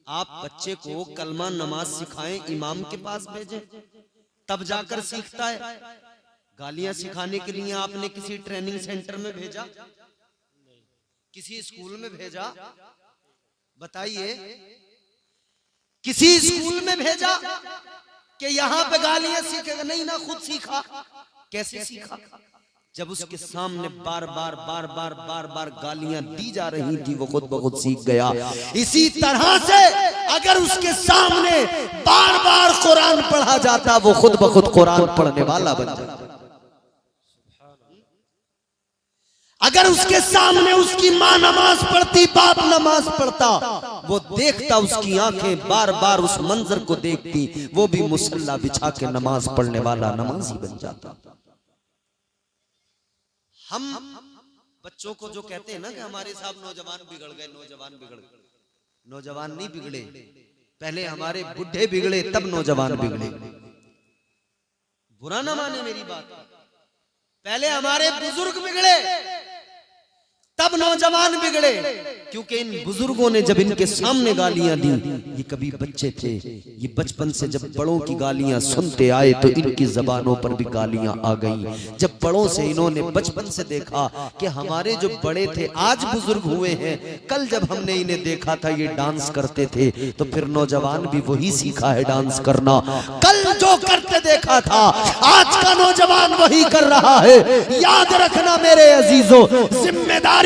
आप बच्चे को कलमा नमाज सिखाएं, इमाम के पास भेजें, तब जाकर सीखता है। गालियां सिखाने के लिए आपने किसी ट्रेनिंग सेंटर में भेजा, किसी स्कूल में भेजा? बताइए, किसी स्कूल में भेजा कि यहां पे गालियां सीखेगा? नहीं ना, खुद सीखा। कैसे सीखा? जब उसके सामने बार बार गालियां दी जा रही थी, वो खुद ब खुद सीख गया। इसी तरह से अगर उसके सामने बार बार कुरान पढ़ा जाता, वो खुद ब खुद कुरान पढ़ने वाला बन जाता। अगर उसके सामने उसकी माँ नमाज पढ़ती, बाप नमाज पढ़ता, वो देखता, उसकी आंखें बार बार उस मंजर को देखती, वो भी मुसल्ला बिछा के नमाज पढ़ने वाला नमाजी बन जाता। हम बच्चों को जो कहते हैं ना कि हमारे साहब नौजवान बिगड़ गए, नौजवान बिगड़ गए, नौजवान नहीं बिगड़े, पहले हमारे बुढ़े बिगड़े तब नौजवान बिगड़े। बुरा ना माने मेरी बात, पहले हमारे बुजुर्ग बिगड़े तब नौजवान बिगड़े, क्योंकि इन बुजुर्गों ने जब इनके सामने गालियां दी, ये कभी बच्चे थे, ये बचपन से जब बड़ों की गालियां सुनते आए तो इनकी जबानों पर भी गालियां आ गई। जब बड़ों से इन्होंने बचपन से देखा कि हमारे जो बड़े थे आज बुजुर्ग हुए हैं, कल जब हमने इन्हें देखा था ये डांस करते थे, तो फिर नौजवान भी वही सीखा है डांस करना। कल जो करते देखा था आज का नौजवान वही कर रहा है। याद रखना मेरे अजीजों, जिम्मेदारी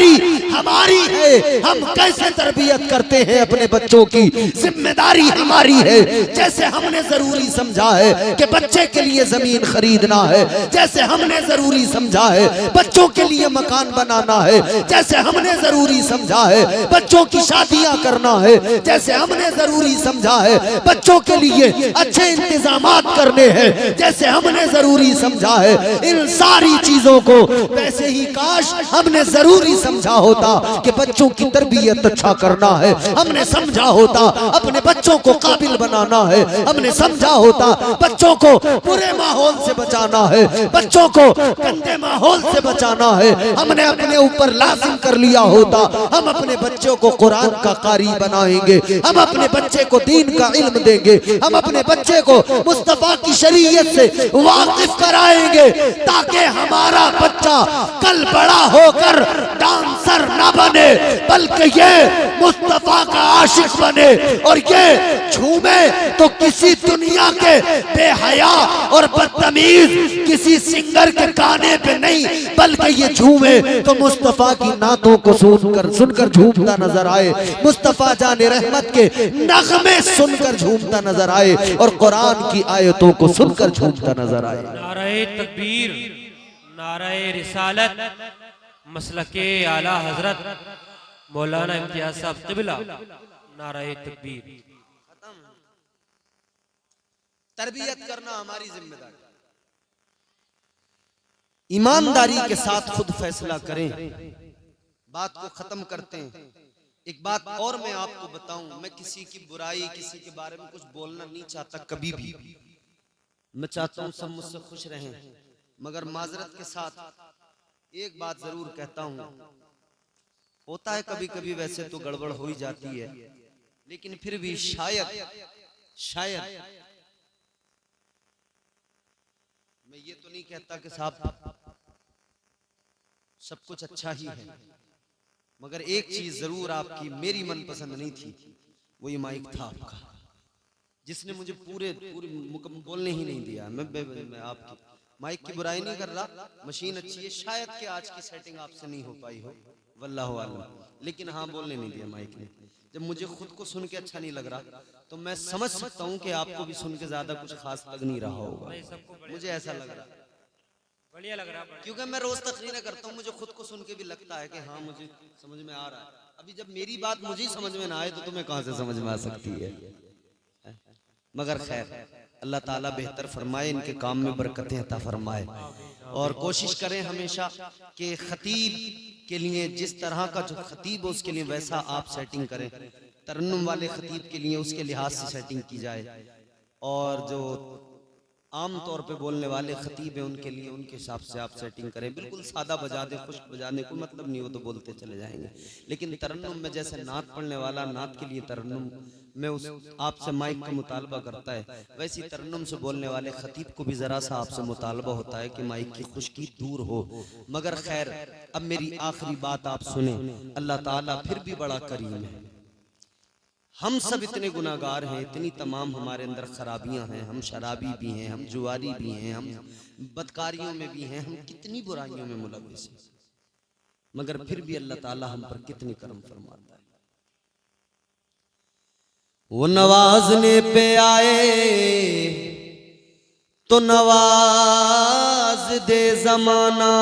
हमारी है, हम कैसे तरबियत करते हैं अपने बच्चों की, जिम्मेदारी हमारी है। जैसे हमने जरूरी समझा है कि बच्चे के लिए जमीन खरीदना है, जैसे हमने जरूरी समझा है बच्चों के लिए मकान बनाना है, जैसे हमने जरूरी समझा है बच्चों की शादियां करना है, जैसे हमने जरूरी समझा है बच्चों के लिए अच्छे इंतजामात करने हैं, जैसे हमने जरूरी समझा है इन सारी चीजों को, वैसे ही काश हमने जरूरी समझा होता कि बच्चों की तरबियत अच्छा करना है, हमने समझा होता अपने बच्चों को काबिल बनाना है, हमने समझा होता बच्चों को बुरे माहौल से बचाना है, बच्चों को गंदे माहौल से बचाना है, हमने अपने ऊपर लाजिम कर लिया होता हम अपने बच्चों को कुरान का कारी बनाएंगे, हम अपने बच्चे को दीन का इल्म देंगे, हम अपने बच्चे को मुस्तफा की शरीयत से वाकिफ कराएंगे, ताकि हमारा बच्चा कल बड़ा होकर डांसर न बने बल्कि ये मुस्तफा का आशिक बने, और ये झूमे तो किसी दुनिया के बेहया और बदतमीज किसी सिंगर के गाने पे नहीं, बल्कि ये झूमे तो मुस्तफा की नातों को सुनकर झूमता नजर आए, मुस्तफा जाने रहमत के नगमे सुनकर झूमता नजर आए, और कुरान की आयतों को सुनकर झूमता नजर आए। नारे तकबीर, नारे रिसालत, मसलके आला हजरत मौलाना इम्तियाज साहब क़िबला, नारे तकबीर। तरबियत करना हमारी जिम्मेदारी, ईमानदारी के साथ खुद फैसला करें। बात को खत्म करते हैं। एक बात और मैं आपको बताऊं, मैं किसी की बुराई, किसी के बारे में कुछ बोलना नहीं चाहता कभी भी। मैं चाहता हूं सब मुझसे खुश रहें, मगर माजरत के साथ एक बात जरूर कहता हूं, होता है कभी कभी वैसे तो गड़बड़ हो ही जाती है, लेकिन फिर भी शायद मैं ये तो नहीं कहता कि साहब सब कुछ अच्छा ही है, मगर एक चीज जरूर आपकी मेरी मनपसंद नहीं थी, वो ये माइक था आपका, जिसने मुझे पूरे बोलने ही नहीं दिया। मैं आपकी माइक की बुराई नहीं कर रहा, मशीन अच्छी है, शायद कि आज की सेटिंग आपसे नहीं हो पाई हो, वल्लाहु आलम, लेकिन हाँ बोलने नहीं दिया माइक ने। जब मुझे खुद को सुन के अच्छा नहीं लग रहा तो मैं समझ सकता हूँ कि आपको भी सुन के ज्यादा कुछ खास लग नहीं रहा होगा, मुझे ऐसा लग रहा है, बढ़िया लग रहा है, क्योंकि मैं रोज तकरीरें करता हूँ, मुझे खुद को सुन के भी लगता है कि हाँ मुझे समझ में आ रहा है। अभी जब मेरी बात मुझे समझ में ना आए तो तुम्हें कहाँ से समझ में आ सकती है। मगर खैर, अल्लाह ताला बेहतर फरमाए, इनके काम में बरकतें अता फरमाए, और कोशिश करें हमेशा कि खतीब के लिए जिस तरह का जो खतीब हो उसके लिए वैसा आप सेटिंग करें, तरन्नुम वाले खतीब के लिए उसके लिहाज से सेटिंग की जाए, और जो आम तौर पे बोलने वाले खतीब हैं उनके लिए उनके हिसाब से आप सेटिंग करें। बिल्कुल सादा बजा दे, खुश बजाने को मतलब नहीं, वो तो बोलते चले जाएंगे, लेकिन तरन्नुम में जैसे नात पढ़ने वाला नात के लिए तरन्नुम में उस आपसे माइक का मुतालबा करता है, वैसी तरन्नुम से बोलने वाले खतीब को भी जरा सा आपसे मुतालबा होता है कि माइक की खुशकी दूर हो। मगर खैर, अब मेरी आखिरी बात आप सुने, अल्लाह ताला फिर भी बड़ा करीम है, हम सब इतने गुनाहगार हैं, इतनी तमाम हमारे अंदर खराबियां हैं, हम शराबी भी हैं, हम जुआरी भी हैं, हम बदकारियों में भी हैं, हम कितनी बुराइयों में मुलव्विस हैं, मगर फिर भी अल्लाह ताला हम पर कितनी करम फरमाता है। वो नवाजने पे आए तो नवाज दे जमाना,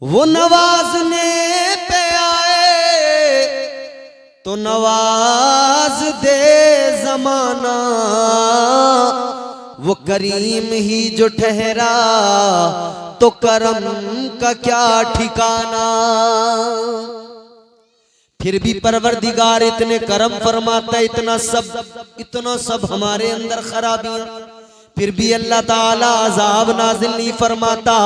वो नवाजने पे आए तो नवाज दे जमाना, वो करीम ही जो ठहरा तो करम का क्या ठिकाना। फिर भी परवरदिगार इतने करम फरमाता है, इतना सब हमारे अंदर खराबियां, फिर भी अल्लाह ताला अजाब नाजिल नहीं फरमाता।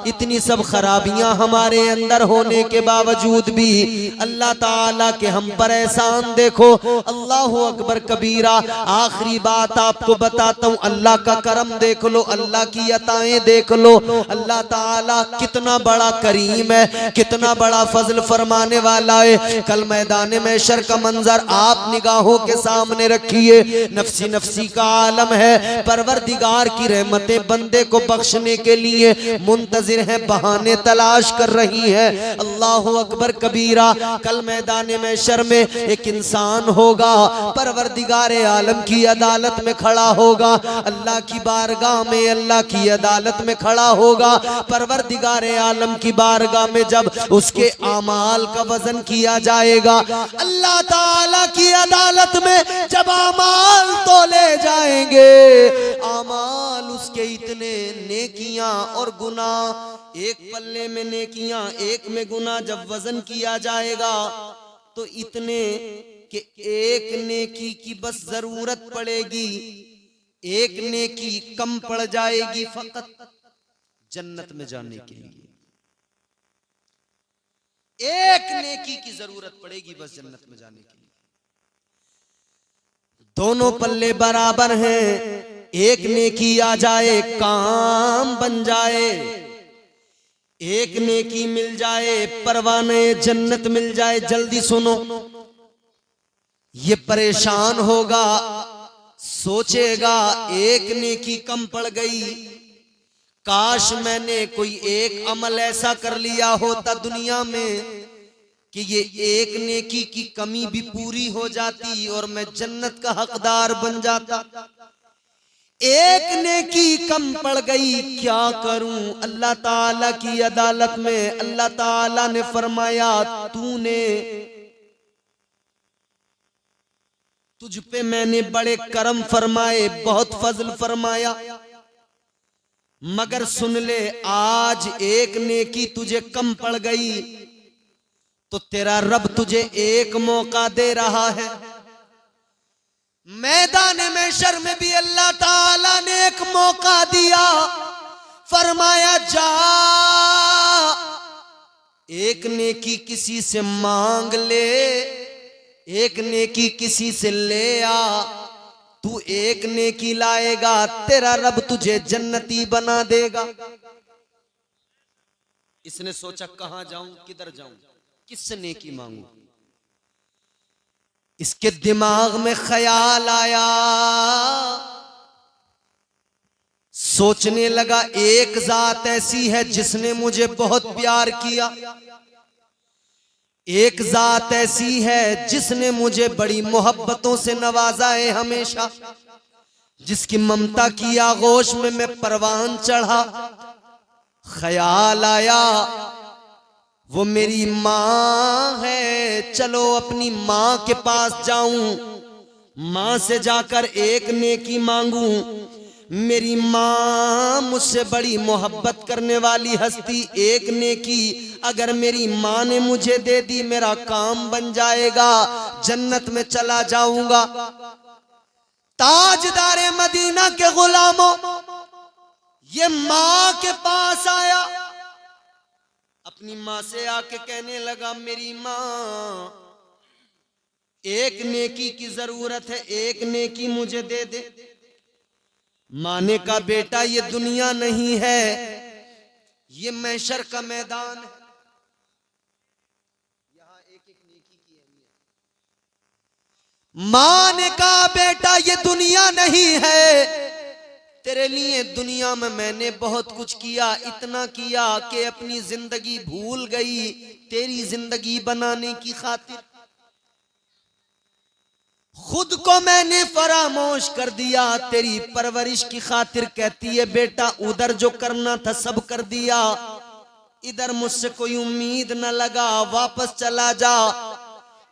इतनी सब खराबियां हमारे अंदर होने के बावजूद भी अल्लाह ताला के हम पर एहसान देखो। अल्लाह अकबर कबीरा। आखिरी बात आपको बताता हूँ, अल्लाह का करम देख लो, अल्लाह की अताएं देख लो। अल्लाह ताला कितना बड़ा करीम है, कितना बड़ा फजल फरमाने वाला है। कल मैदान महशर का मंजर आप निगाहों के सामने रखिए, नफसी नफसी का आलम है। परवरदिगार की रहमतें बंदे को बख्शने के लिए मुंतजिर है, बहाने तलाश कर रही है। अल्लाह अकबर कबीरा। कल मैदान महशर में एक इंसान होगा, परवरदिगार आलम की अदालत में खड़ा होगा, अल्लाह की बारगाह में, अल्लाह की अदालत में खड़ा होगा। परवरदिगार आलम की बारगाह में जब उसके आमाल का वजन किया जाएगा, अल्लाह ताला की अदालत में जब आमाल तोले जाएंगे, आमाल उसके इतने नेकियां और गुनाह, एक पल्ले में नेकियां एक में गुनाह जब वजन किया जाएगा तो इतने कि एक नेकी की बस जरूरत पड़ेगी, एक नेकी कम पड़ जाएगी फकत जन्नत में जाने के लिए। एक नेकी की जरूरत पड़ेगी बस जन्नत में जाने के लिए। दोनों पल्ले बराबर हैं, एक नेकी आ जाए काम बन जाए, एक नेकी मिल जाए परवाने जन्नत मिल जाए। जल्दी सुनो, ये परेशान होगा, सोचेगा एक नेकी कम पड़ गई, काश मैंने कोई एक अमल ऐसा कर लिया होता दुनिया में कि ये एक नेकी की कमी भी पूरी हो जाती और मैं जन्नत का हकदार बन जाता। एक नेकी कम पड़ गई, क्या करूं? अल्लाह ताला की अदालत में अल्लाह ताला ने फरमाया, तुझ पे मैंने बड़े करम फरमाए, बहुत फजल फरमाया, मगर सुन ले, आज एक नेकी तुझे कम पड़ गई तो तेरा रब तुझे एक मौका दे रहा है। मैदान महशर में भी अल्लाह ताला ने एक मौका दिया, फरमाया जा एक नेकी किसी से मांग ले, एक नेकी किसी से ले आ, तू एक नेकी लाएगा तेरा रब तुझे जन्नती बना देगा। इसने सोचा कहां जाऊं, किधर जाऊं, किससे नेकी मांगू? इसके दिमाग में ख्याल आया, सोचने लगा एक जात ऐसी है जिसने मुझे बहुत प्यार किया, एक जात ऐसी है जिसने मुझे बड़ी मोहब्बतों से नवाजा है हमेशा, जिसकी ममता की आगोश में मैं परवान चढ़ा। ख्याल आया वो मेरी माँ है, चलो अपनी माँ के पास जाऊं, माँ से जाकर एक नेकी मांगू। मेरी माँ मुझसे बड़ी मोहब्बत करने वाली हस्ती, एक नेकी अगर मेरी माँ ने मुझे दे दी मेरा काम बन जाएगा, जन्नत में चला जाऊंगा। ताजदारे मदीना के गुलामों, ये माँ के पास आया, अपनी माँ से आके कहने लगा, मेरी माँ एक नेकी की जरूरत है, एक नेकी मुझे दे दे। माँ ने कहा, बेटा ये दुनिया नहीं है, ये महशर का मैदान है, यहाँ एक एक नेकी की अहमियत मां ने कहा बेटा ये दुनिया नहीं है, तेरे लिए दुनिया में मैंने बहुत कुछ किया, इतना किया कि अपनी जिंदगी भूल गई तेरी जिंदगी बनाने की खातिर। खुद को मैंने फरामोश कर दिया तेरी परवरिश की खातिर। कहती है बेटा उधर जो करना था सब कर दिया, इधर मुझसे कोई उम्मीद न लगा, वापस चला जा।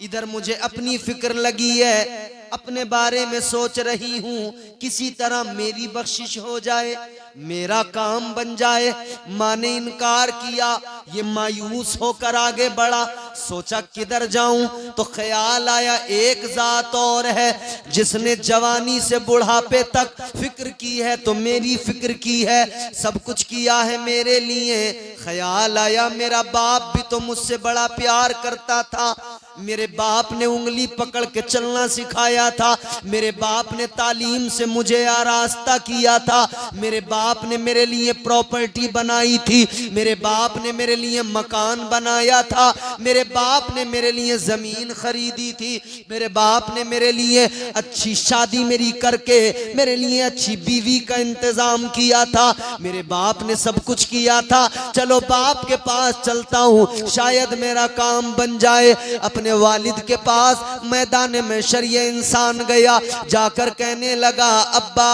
इधर मुझे अपनी फिक्र लगी है, अपने बारे में सोच रही हूं किसी तरह मेरी बख्शिश हो जाए, मेरा काम बन जाए। माँ ने इनकार किया, ये मायूस होकर आगे बढ़ा। सोचा किधर जाऊं, तो ख्याल आया एक जात और है जिसने जवानी से बुढ़ापे तक फिक्र की है, तो मेरी फिक्र की है, सब कुछ किया है मेरे लिए। ख्याल आया मेरा बाप भी तो मुझसे बड़ा प्यार करता था, मेरे बाप ने उंगली पकड़ के चलना सिखाया था, मेरे बाप ने तालीम से मुझे आरास्ता किया था, मेरे बाप ने मेरे लिए प्रॉपर्टी बनाई थी, मेरे बाप ने मेरे लिए मकान बनाया था, मेरे बाप ने मेरे लिए जमीन खरीदी थी, मेरे बाप ने मेरे लिए अच्छी शादी मेरी करके मेरे लिए अच्छी बीवी का इंतजाम किया था, मेरे बाप ने सब कुछ किया था। चलो बाप के पास चलता हूँ, शायद मेरा काम बन जाए। अपने वालिद के पास मैदान में शरिया इंसान गया, जाकर कहने लगा अब्बा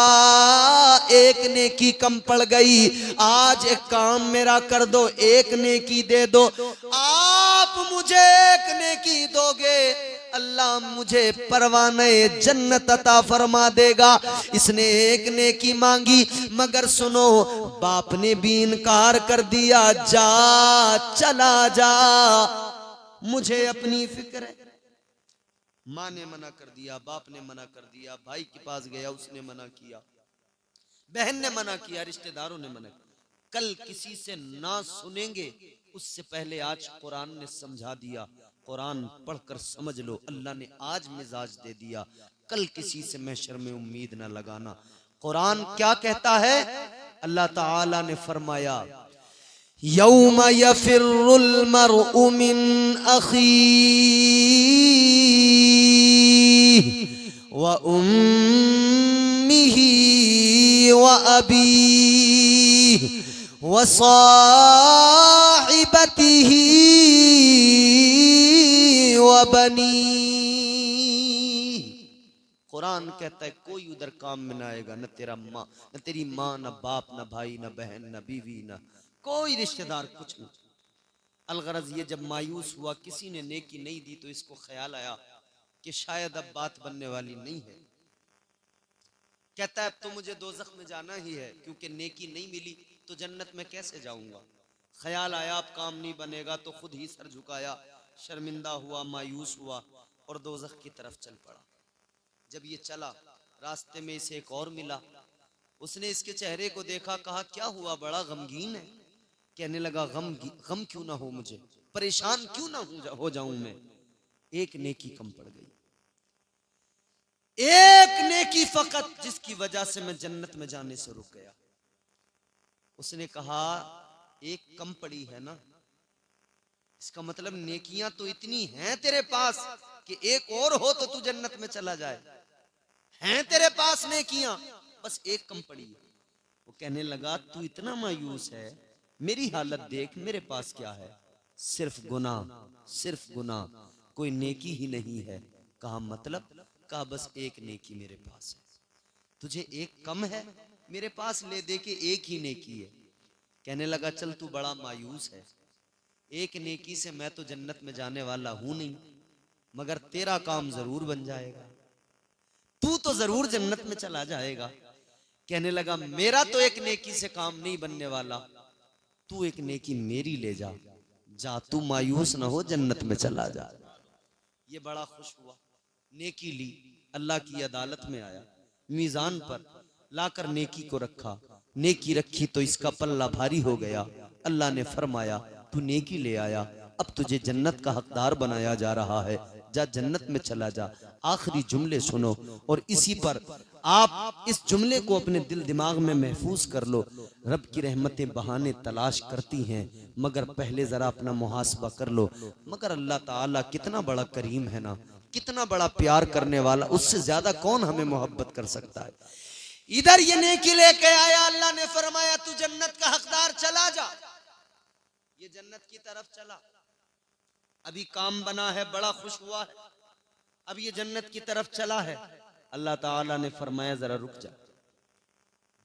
एक नेकी कम पड़ गई, आज एक काम मेरा कर दो, एक नेकी दे दो। आप मुझे एक नेकी दोगे, अल्लाह मुझे परवाने जन्नत अता फरमा देगा। इसने एक नेकी मांगी, मगर सुनो बाप ने भी इनकार कर दिया, जा चला जा, मुझे अपनी फिक्र है। माँ ने मना कर दिया, बाप ने मना कर दिया, भाई के पास गया उसने मना किया, बहन ने मना किया, रिश्तेदारों ने मना किया। कल किसी से ना सुनेंगे उससे पहले आज कुरान ने समझा दिया, कुरान पढ़कर समझ लो, अल्लाह ने आज मिजाज दे दिया, कल किसी से महशर में उम्मीद न लगाना। कुरान क्या कहता है? अल्लाह ताला ने फरमाया यौम यफिरुल मरउ मिन अखी व उम्मिही व अबीही व साहिबतिही व बनी। कुरान कहता है कोई उधर काम में ना आएगा, न तेरा माँ, न तेरी माँ, न बाप, न भाई, न बहन, न बीवी, न कोई रिश्तेदार, कुछ नहीं। अलगरज ये जब मायूस हुआ, किसी ने नेकी नहीं दी, तो इसको ख्याल आया कि शायद अब बात बनने वाली नहीं है। कहता है अब तो मुझे दोज़ख में जाना ही है, क्योंकि नेकी नहीं मिली तो जन्नत में कैसे जाऊंगा। ख्याल आया अब काम नहीं बनेगा, तो खुद ही सर झुकाया, शर्मिंदा हुआ, मायूस हुआ और दोज़ख की तरफ चल पड़ा। जब ये चला, रास्ते में इसे एक और मिला, उसने इसके चेहरे को देखा, कहा क्या हुआ, बड़ा गमगीन है। कहने लगा गम क्यों ना हो मुझे, परेशान क्यों ना हो जाऊं मैं, एक नेकी कम पड़ गई, एक नेकी फकत, जिसकी वजह से मैं जन्नत में जाने से रुक गया। उसने कहा एक कम पड़ी है ना, इसका मतलब नेकियां तो इतनी हैं तेरे पास कि एक और हो तो तू जन्नत में चला जाए, हैं तेरे पास नेकियां, बस एक कम पड़ी है। वो कहने लगा तू इतना मायूस है, मेरी हालत देख, मेरे पास क्या है, सिर्फ गुनाह, सिर्फ गुनाह, कोई नेकी ही नहीं है। कहा मतलब? कहा बस एक नेकी मेरे पास है, तुझे एक कम है, मेरे पास ले दे के एक ही नेकी है। कहने लगा चल तू बड़ा मायूस है, एक नेकी से मैं तो जन्नत में जाने वाला हूं नहीं, मगर तेरा काम जरूर बन जाएगा, तू तो जरूर जन्नत में चला जाएगा। कहने लगा मेरा तो एक नेकी से काम नहीं बनने वाला, तू एक नेकी मेरी ले जा, जा तू मायूस ना हो, जन्नत में चला जा। ये बड़ा खुश हुआ, नेकी ली, अल्लाह की अदालत में आया, मीजान पर लाकर नेकी को रखा, नेकी रखी तो इसका पल्ला भारी हो गया। अल्लाह ने फरमाया तू नेकी ले आया, अब तुझे जन्नत का हकदार बनाया जा रहा है, जा जन्नत में चला जा। आखिरी जुमले सुनो और इसी पर आप इस जुमले को अपने दिल दिमाग में महफूज कर लो। रब की रहमतें बहाने तलाश करती हैं, मगर पहले जरा अपना मुहासबा कर लो। मगर अल्लाह ताला कितना बड़ा करीम है ना, कितना बड़ा प्यार करने वाला, उससे ज्यादा कौन हमें मोहब्बत कर सकता है। इधर ये नेकी लेके आया, अल्लाह ने फरमाया तू जन्नत का हकदार, चला जा, ये जन्नत की तरफ चला। अभी काम बना है, बड़ा खुश हुआ है, अब ये जन्नत की तरफ चला है। अल्लाह ताला ने फरमाया जरा रुक जा।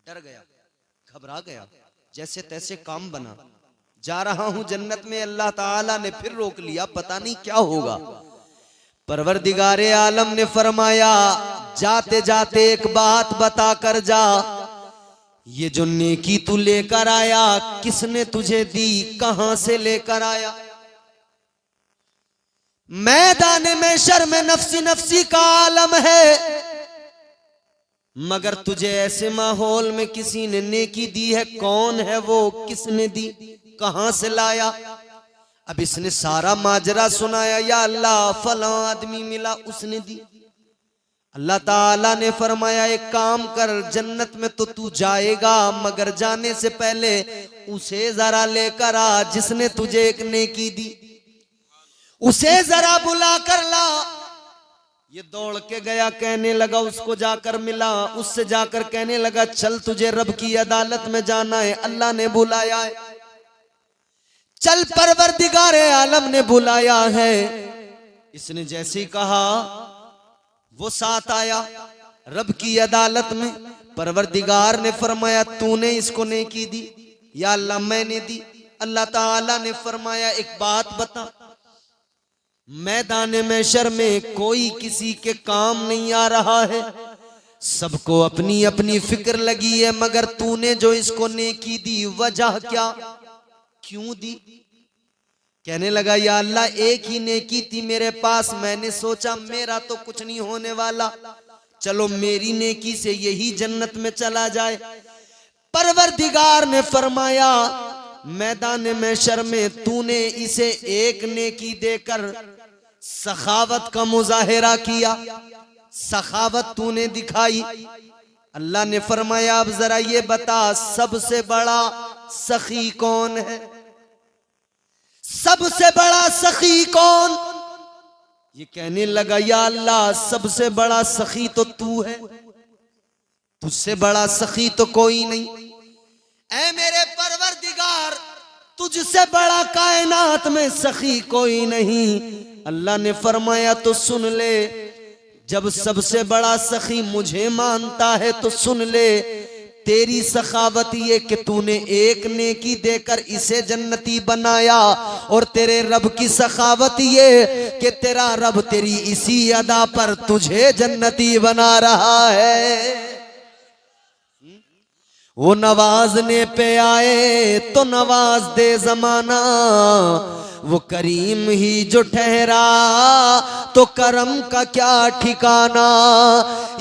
डर गया, घबरा गया, जैसे तैसे काम बना, जा रहा हूं जन्नत में। अल्लाह ताला ने फिर रोक लिया, पता नहीं क्या होगा। परवरदिगारे आलम ने फरमाया जाते जाते एक बात बता कर जा, ये जो नेकी तू लेकर आया किसने तुझे दी, कहां से लेकर आया। मैदान में शर्म नफ्सी नफ्सी का आलम है, मगर तुझे ऐसे माहौल में किसी ने नेकी दी है, कौन है वो, किसने दी, कहां से लाया। अब इसने सारा माजरा सुनाया, या अल्लाह फलां आदमी मिला उसने दी। अल्लाह ताला ने फरमाया एक काम कर, जन्नत में तो तू जाएगा, मगर जाने से पहले उसे जरा लेकर आ जिसने तुझे एक नेकी दी, उसे जरा बुला कर ला। ये दौड़ के गया, कहने लगा, उसको जाकर मिला, उससे जाकर कहने लगा चल तुझे रब की अदालत में जाना है, अल्लाह ने बुलाया है, चल परवरदिगारे आलम ने बुलाया है। इसने जैसे ही कहा वो साथ आया रब की अदालत में। परवरदिगार ने फरमाया तूने इसको नेकी दी, या अल्लाह मैंने दी। अल्लाह ताला ने फरमाया एक बात बता, मैदान महशर में कोई किसी के काम नहीं आ रहा है, सबको अपनी अपनी फिक्र लगी है, मगर तूने जो इसको नेकी दी वजह क्या, क्यों दी। कहने लगा या अल्लाह एक ही नेकी थी मेरे पास, मैंने सोचा मेरा तो कुछ नहीं होने वाला, चलो मेरी नेकी से यही जन्नत में चला जाए। परवरदिगार ने फरमाया मैदान महशर में तूने इसे एक नेकी देकर सखावत का मुजाहिरा किया, सखावत तूने दिखाई। अल्लाह ने फरमाया अब जरा ये बता सबसे बड़ा सखी कौन है, सबसे बड़ा सखी कौन। ये कहने लगा या अल्लाह सबसे बड़ा सखी तो तू है, तुझसे बड़ा सखी तो कोई नहीं। ऐ मेरे परवरदिगार तुझसे बड़ा कायनात में सखी कोई नहीं। अल्लाह ने फरमाया तो सुन ले, जब सबसे बड़ा सखी मुझे मानता है तो सुन ले, तेरी सखावत ये कि तूने एक नेकी देकर इसे जन्नती बनाया, और तेरे रब की सखावत ये कि तेरा रब तेरी इसी अदा पर तुझे जन्नती बना रहा है। वो नवाजने पे आए तो नवाज दे जमाना, वो करीम ही जो ठहरा तो करम का क्या ठिकाना।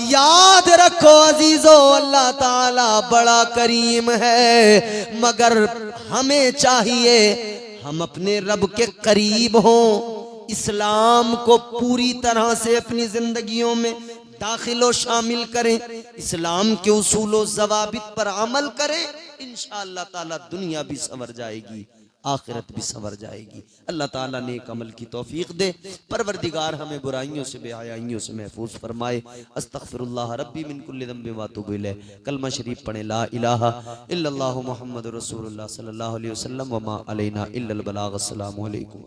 याद रखो अजीजो अल्लाह ताला बड़ा करीम है, मगर हमें चाहिए हम अपने रब के करीब हों, इस्लाम को पूरी तरह से अपनी जिंदगियों में दाखिलो शामिल करें, इस्लाम के उसूलो ज़वाबित पर अमल करें, इंशाअल्लाह ताला दुनिया भी संवर जाएगी, आखिरत भी संवर जाएगी। अल्लाह ताला नेक अमल की तौफीक दे। परवरदिगार हमें बुराइयों से बेहयाइयों से महफूज फरमाए। अस्तगफिरुल्लाह रब्बी मिन कुल्लि ज़ंबिन व अतूबु इलैह। कलमा शरीफ पढ़े ला इलाहा इल्लल्लाहु मुहम्मदुर रसूलुल्लाह सल्लल्लाहु अलैहि वसल्लम व मा अलैना इल्लल बलाग। अस्सलामु अलैकुम।